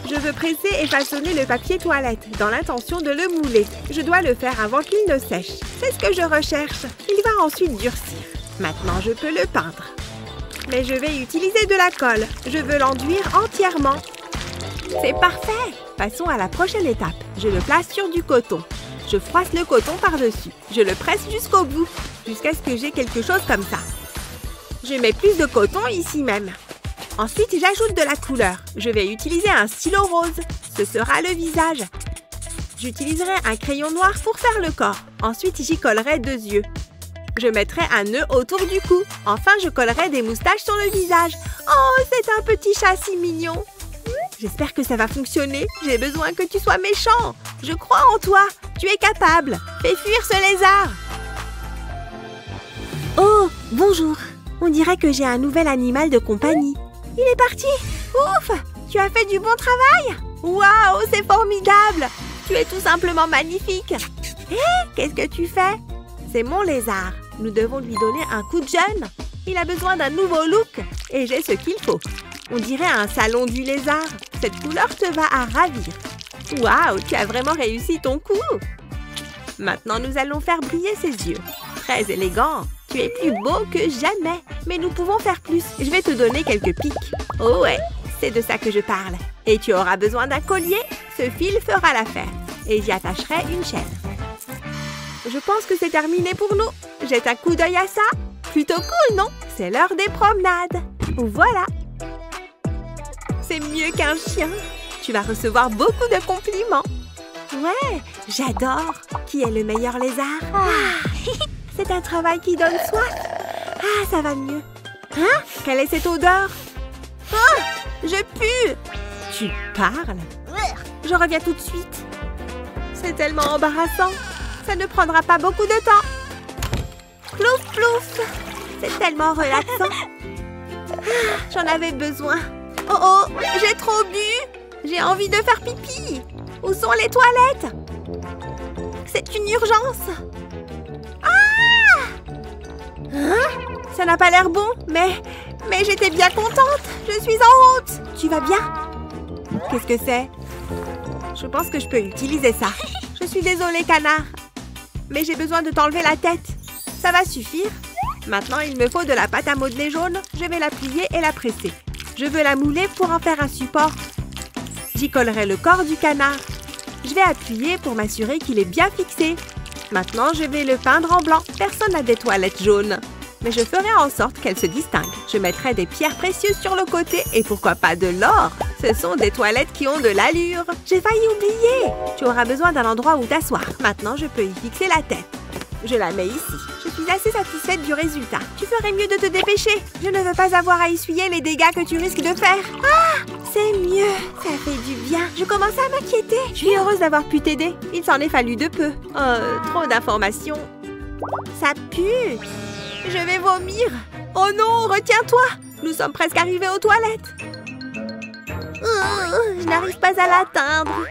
Je veux presser et façonner le papier toilette dans l'intention de le mouler. Je dois le faire avant qu'il ne sèche. C'est ce que je recherche. Il va ensuite durcir. Maintenant, je peux le peindre. Mais je vais utiliser de la colle. Je veux l'enduire entièrement. C'est parfait! Passons à la prochaine étape. Je le place sur du coton. Je froisse le coton par-dessus. Je le presse jusqu'au bout, jusqu'à ce que j'ai quelque chose comme ça. Je mets plus de coton ici même. Ensuite, j'ajoute de la couleur. Je vais utiliser un stylo rose. Ce sera le visage. J'utiliserai un crayon noir pour faire le corps. Ensuite, j'y collerai 2 yeux. Je mettrai un nœud autour du cou. Enfin, je collerai des moustaches sur le visage. Oh, c'est un petit chat si mignon. J'espère que ça va fonctionner. J'ai besoin que tu sois méchant. Je crois en toi. Tu es capable. Fais fuir ce lézard. Oh, bonjour. On dirait que j'ai un nouvel animal de compagnie. Il est parti. Ouf, tu as fait du bon travail. Waouh, c'est formidable. Tu es tout simplement magnifique. Hé, qu'est-ce que tu fais? C'est mon lézard. Nous devons lui donner un coup de jeune. Il a besoin d'un nouveau look. Et j'ai ce qu'il faut. On dirait un salon du lézard. Cette couleur te va à ravir. Waouh, tu as vraiment réussi ton coup! Maintenant, nous allons faire briller ses yeux. Très élégant. Tu es plus beau que jamais. Mais nous pouvons faire plus. Je vais te donner quelques pics. Oh ouais, c'est de ça que je parle. Et tu auras besoin d'un collier. Ce fil fera l'affaire. Et j'y attacherai une chaîne. Je pense que c'est terminé pour nous. Jette un coup d'œil à ça. Plutôt cool, non? C'est l'heure des promenades. Voilà. C'est mieux qu'un chien. Tu vas recevoir beaucoup de compliments. Ouais, j'adore. Qui est le meilleur lézard? C'est un travail qui donne soif. Ah, ça va mieux. Hein? Quelle est cette odeur? Ah, je pue. Tu parles? Je reviens tout de suite. C'est tellement embarrassant. Ça ne prendra pas beaucoup de temps. Plouf, plouf. C'est tellement relaxant. Ah, j'en avais besoin. Oh oh, j'ai trop bu. J'ai envie de faire pipi. Où sont les toilettes? C'est une urgence. Ah! Hein? Ça n'a pas l'air bon, mais j'étais bien contente. Je suis en route. Tu vas bien? Qu'est-ce que c'est? Je pense que je peux utiliser ça. Je suis désolée, canard. Mais j'ai besoin de t'enlever la tête. Ça va suffire. Maintenant, il me faut de la pâte à modeler jaune. Je vais la plier et la presser. Je veux la mouler pour en faire un support. J'y collerai le corps du canard. Je vais appuyer pour m'assurer qu'il est bien fixé. Maintenant, je vais le peindre en blanc. Personne n'a des toilettes jaunes. Mais je ferai en sorte qu'elles se distinguent. Je mettrai des pierres précieuses sur le côté et pourquoi pas de l'or. Ce sont des toilettes qui ont de l'allure. J'ai failli oublier. Tu auras besoin d'un endroit où t'asseoir. Maintenant, je peux y fixer la tête. Je la mets ici. Je suis assez satisfaite du résultat. Tu ferais mieux de te dépêcher. Je ne veux pas avoir à essuyer les dégâts que tu risques de faire. Ah, c'est mieux. Ça fait du bien. Je commençais à m'inquiéter. Je suis heureuse d'avoir pu t'aider. Il s'en est fallu de peu. Trop d'informations. Ça pue. Je vais vomir. Oh non, retiens-toi. Nous sommes presque arrivés aux toilettes. Je n'arrive pas à l'atteindre.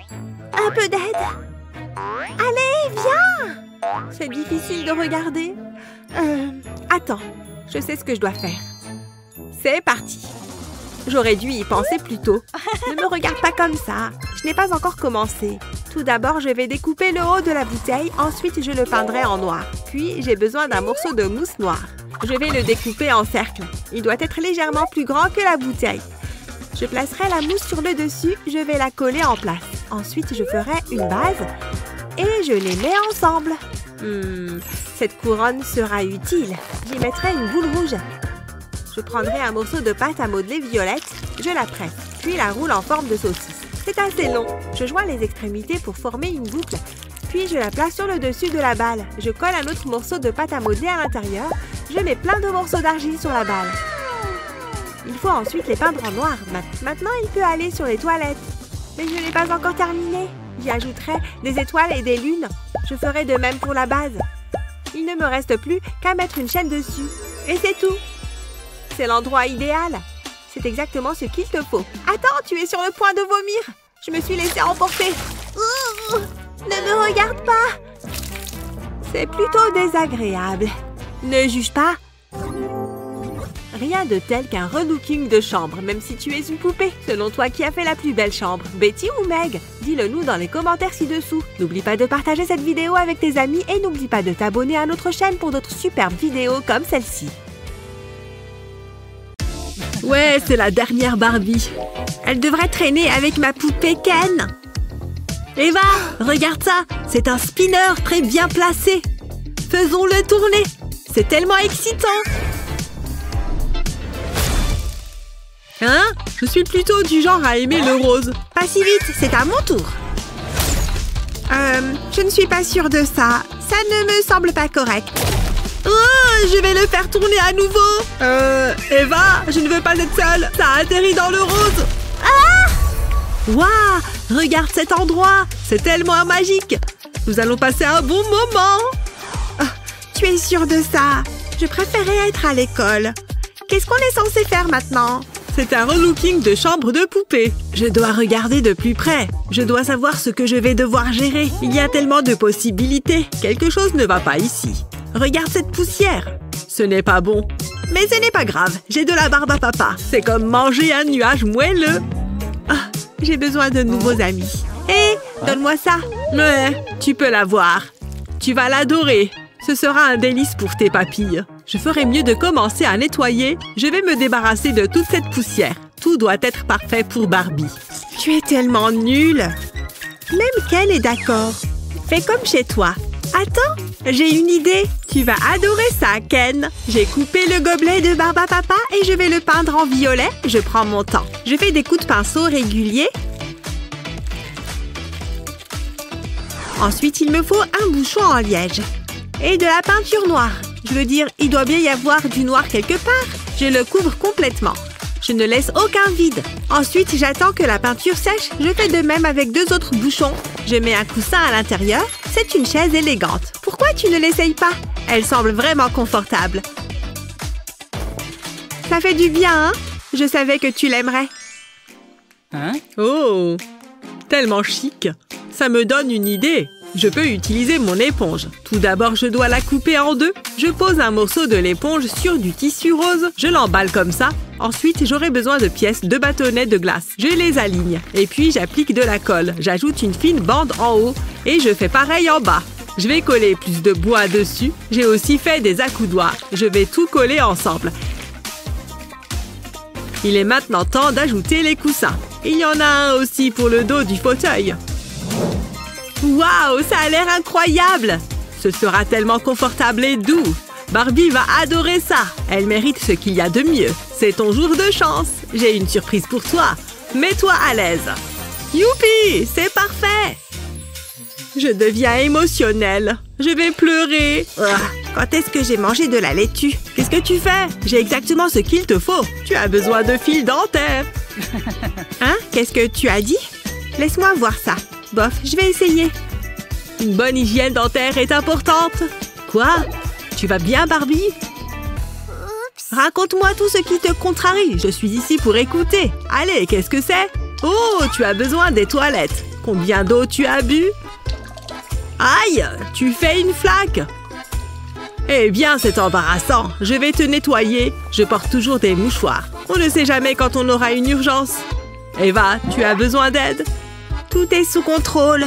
Un peu d'aide. Allez, viens. C'est difficile de regarder. Attends, je sais ce que je dois faire. C'est parti. J'aurais dû y penser plus tôt. Ne me regarde pas comme ça. Je n'ai pas encore commencé. Tout d'abord, je vais découper le haut de la bouteille. Ensuite, je le peindrai en noir. Puis, j'ai besoin d'un morceau de mousse noire. Je vais le découper en cercle. Il doit être légèrement plus grand que la bouteille. Je placerai la mousse sur le dessus. Je vais la coller en place. Ensuite, je ferai une base. Et je les mets ensemble. Cette couronne sera utile. J'y mettrai une boule rouge. Je prendrai un morceau de pâte à modeler violette. Je la presse, puis la roule en forme de saucisse. C'est assez long. Je joins les extrémités pour former une boucle. Puis je la place sur le dessus de la balle. Je colle un autre morceau de pâte à modeler à l'intérieur. Je mets plein de morceaux d'argile sur la balle. Il faut ensuite les peindre en noir. Maintenant, il peut aller sur les toilettes. Mais je n'ai pas encore terminé. J'y ajouterai des étoiles et des lunes. Je ferai de même pour la base. Il ne me reste plus qu'à mettre une chaîne dessus. Et c'est tout. C'est l'endroit idéal. C'est exactement ce qu'il te faut. Attends, tu es sur le point de vomir. Je me suis laissée emporter. Ne me regarde pas. C'est plutôt désagréable. Ne juge pas. Rien de tel qu'un relooking de chambre, même si tu es une poupée. Selon toi, qui a fait la plus belle chambre, Betty ou Meg? Dis-le nous dans les commentaires ci-dessous. N'oublie pas de partager cette vidéo avec tes amis et n'oublie pas de t'abonner à notre chaîne pour d'autres superbes vidéos comme celle-ci. Ouais, c'est la dernière Barbie. Elle devrait traîner avec ma poupée Ken. Eva, regarde ça. C'est un spinner très bien placé. Faisons-le tourner. C'est tellement excitant. Hein? Je suis plutôt du genre à aimer le rose. Pas si vite, c'est à mon tour. Je ne suis pas sûre de ça. Ça ne me semble pas correct. Oh, je vais le faire tourner à nouveau. Eva, je ne veux pas être seule. Ça a atterri dans le rose. Ah! Waouh, regarde cet endroit. C'est tellement magique. Nous allons passer un bon moment. Oh, tu es sûre de ça? Je préférais être à l'école. Qu'est-ce qu'on est censé faire maintenant? C'est un relooking de chambre de poupée. Je dois regarder de plus près. Je dois savoir ce que je vais devoir gérer. Il y a tellement de possibilités. Quelque chose ne va pas ici. Regarde cette poussière. Ce n'est pas bon. Mais ce n'est pas grave. J'ai de la barbe à papa. C'est comme manger un nuage moelleux. Ah, j'ai besoin de nouveaux amis. Hé, Donne-moi ça. Mais tu peux l'avoir. Tu vas l'adorer. Ce sera un délice pour tes papilles. Je ferais mieux de commencer à nettoyer. Je vais me débarrasser de toute cette poussière. Tout doit être parfait pour Barbie. Tu es tellement nulle. Même Ken est d'accord. Fais comme chez toi. Attends, j'ai une idée. Tu vas adorer ça, Ken. J'ai coupé le gobelet de Barbapapa et je vais le peindre en violet. Je prends mon temps. Je fais des coups de pinceau réguliers. Ensuite, il me faut un bouchon en liège. Et de la peinture noire. Je veux dire, il doit bien y avoir du noir quelque part. Je le couvre complètement. Je ne laisse aucun vide. Ensuite, j'attends que la peinture sèche. Je fais de même avec 2 autres bouchons. Je mets un coussin à l'intérieur. C'est une chaise élégante. Pourquoi tu ne l'essayes pas? Elle semble vraiment confortable. Ça fait du bien, hein? Je savais que tu l'aimerais. Hein? Oh, tellement chic. Ça me donne une idée. Je peux utiliser mon éponge. Tout d'abord, je dois la couper en 2. Je pose un morceau de l'éponge sur du tissu rose. Je l'emballe comme ça. Ensuite, j'aurai besoin de pièces de bâtonnets de glace. Je les aligne. Et puis, j'applique de la colle. J'ajoute une fine bande en haut. Et je fais pareil en bas. Je vais coller plus de bois dessus. J'ai aussi fait des accoudoirs. Je vais tout coller ensemble. Il est maintenant temps d'ajouter les coussins. Il y en a un aussi pour le dos du fauteuil. Waouh, ça a l'air incroyable! Ce sera tellement confortable et doux. Barbie va adorer ça. Elle mérite ce qu'il y a de mieux. C'est ton jour de chance. J'ai une surprise pour toi. Mets-toi à l'aise. Youpi, c'est parfait! Je deviens émotionnelle. Je vais pleurer. Quand est-ce que j'ai mangé de la laitue? Qu'est-ce que tu fais? J'ai exactement ce qu'il te faut. Tu as besoin de fil dentaire. Hein? Qu'est-ce que tu as dit? Laisse-moi voir ça. Bof, je vais essayer. Une bonne hygiène dentaire est importante. Quoi? Tu vas bien, Barbie? Raconte-moi tout ce qui te contrarie. Je suis ici pour écouter. Allez, qu'est-ce que c'est? Oh, tu as besoin des toilettes. Combien d'eau tu as bu? Aïe, tu fais une flaque. Eh bien, c'est embarrassant. Je vais te nettoyer. Je porte toujours des mouchoirs. On ne sait jamais quand on aura une urgence. Eva, tu as besoin d'aide? Tout est sous contrôle.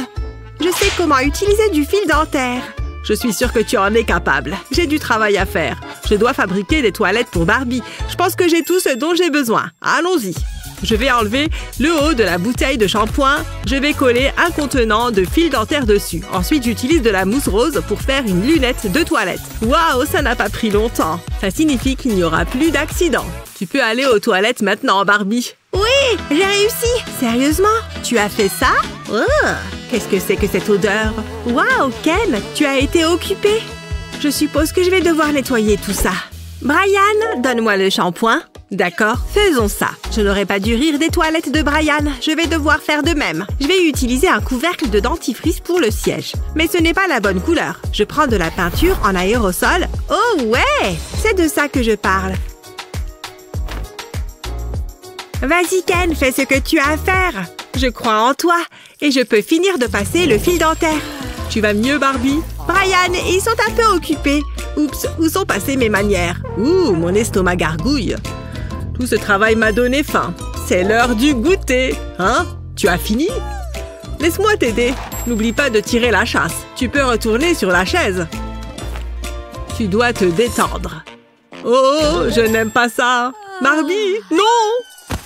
Je sais comment utiliser du fil dentaire. Je suis sûre que tu en es capable. J'ai du travail à faire. Je dois fabriquer des toilettes pour Barbie. Je pense que j'ai tout ce dont j'ai besoin. Allons-y. Je vais enlever le haut de la bouteille de shampoing. Je vais coller un contenant de fil dentaire dessus. Ensuite, j'utilise de la mousse rose pour faire une lunette de toilette. Waouh, ça n'a pas pris longtemps. Ça signifie qu'il n'y aura plus d'accident. Tu peux aller aux toilettes maintenant, Barbie. Oui, j'ai réussi. Sérieusement? Tu as fait ça? Oh, qu'est-ce que c'est que cette odeur? Waouh, Ken, tu as été occupé. Je suppose que je vais devoir nettoyer tout ça. Brian, donne-moi le shampoing. D'accord, faisons ça. Je n'aurais pas dû rire des toilettes de Brian. Je vais devoir faire de même. Je vais utiliser un couvercle de dentifrice pour le siège. Mais ce n'est pas la bonne couleur. Je prends de la peinture en aérosol. Oh ouais! C'est de ça que je parle. Vas-y, Ken, fais ce que tu as à faire. Je crois en toi. Et je peux finir de passer le fil dentaire. Tu vas mieux, Barbie? Brian, ils sont un peu occupés. Oups, où sont passées mes manières? Ouh, mon estomac gargouille. Tout ce travail m'a donné faim. C'est l'heure du goûter. Hein? Tu as fini? Laisse-moi t'aider. N'oublie pas de tirer la chasse. Tu peux retourner sur la chaise. Tu dois te détendre. Oh, je n'aime pas ça. Barbie, non!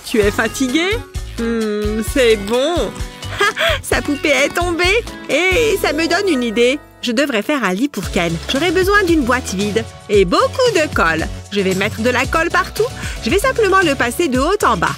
Tu es fatiguée? C'est bon. Sa poupée est tombée. Et ça me donne une idée. Je devrais faire un lit pour Ken. J'aurai besoin d'une boîte vide et beaucoup de colle. Je vais mettre de la colle partout. Je vais simplement le passer de haut en bas.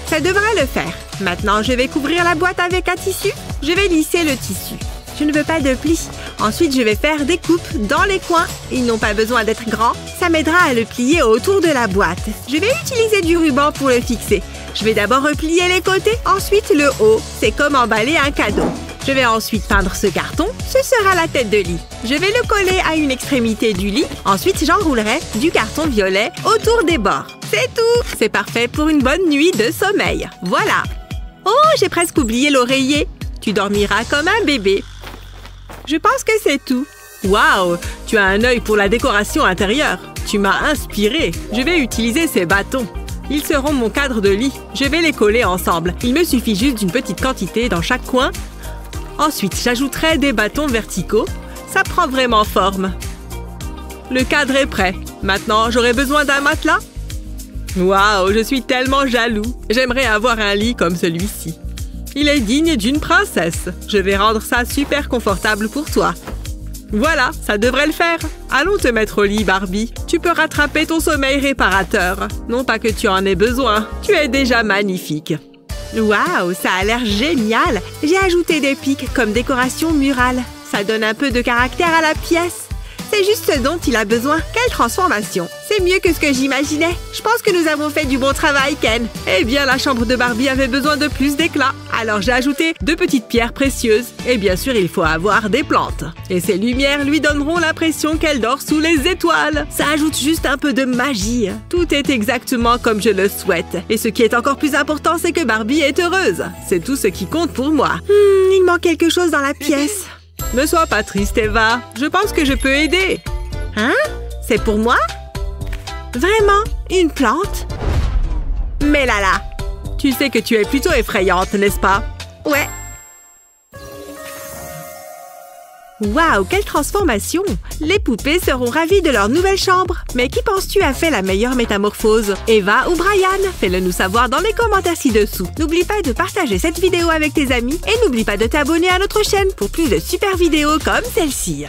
Ça devrait le faire. Maintenant, je vais couvrir la boîte avec un tissu. Je vais lisser le tissu. Je ne veux pas de plis. Ensuite, je vais faire des coupes dans les coins. Ils n'ont pas besoin d'être grands. Ça m'aidera à le plier autour de la boîte. Je vais utiliser du ruban pour le fixer. Je vais d'abord replier les côtés, ensuite le haut. C'est comme emballer un cadeau. Je vais ensuite peindre ce carton. Ce sera la tête de lit. Je vais le coller à une extrémité du lit. Ensuite, j'enroulerai du carton violet autour des bords. C'est tout. C'est parfait pour une bonne nuit de sommeil. Voilà. Oh, j'ai presque oublié l'oreiller. Tu dormiras comme un bébé. Je pense que c'est tout. Waouh, tu as un œil pour la décoration intérieure. Tu m'as inspirée. Je vais utiliser ces bâtons. Ils seront mon cadre de lit. Je vais les coller ensemble. Il me suffit juste d'une petite quantité dans chaque coin. Ensuite, j'ajouterai des bâtons verticaux. Ça prend vraiment forme. Le cadre est prêt. Maintenant, j'aurai besoin d'un matelas. Waouh, je suis tellement jaloux. J'aimerais avoir un lit comme celui-ci. Il est digne d'une princesse. Je vais rendre ça super confortable pour toi. Voilà, ça devrait le faire. Allons te mettre au lit, Barbie. Tu peux rattraper ton sommeil réparateur. Non pas que tu en aies besoin. Tu es déjà magnifique. Waouh, ça a l'air génial. J'ai ajouté des pics comme décoration murale. Ça donne un peu de caractère à la pièce. C'est juste ce dont il a besoin. Quelle transformation! C'est mieux que ce que j'imaginais. Je pense que nous avons fait du bon travail, Ken. Eh bien, la chambre de Barbie avait besoin de plus d'éclat. Alors j'ai ajouté 2 petites pierres précieuses. Et bien sûr, il faut avoir des plantes. Et ces lumières lui donneront l'impression qu'elle dort sous les étoiles. Ça ajoute juste un peu de magie. Tout est exactement comme je le souhaite. Et ce qui est encore plus important, c'est que Barbie est heureuse. C'est tout ce qui compte pour moi. Il manque quelque chose dans la pièce. Ne sois pas triste, Eva. Je pense que je peux aider. Hein? C'est pour moi? Vraiment? Une plante? Mais là là! Tu sais que tu es plutôt effrayante, n'est-ce pas? Ouais. Waouh, quelle transformation! Les poupées seront ravies de leur nouvelle chambre. Mais qui penses-tu a fait la meilleure métamorphose? Eva ou Brian? Fais-le nous savoir dans les commentaires ci-dessous. N'oublie pas de partager cette vidéo avec tes amis et n'oublie pas de t'abonner à notre chaîne pour plus de super vidéos comme celle-ci.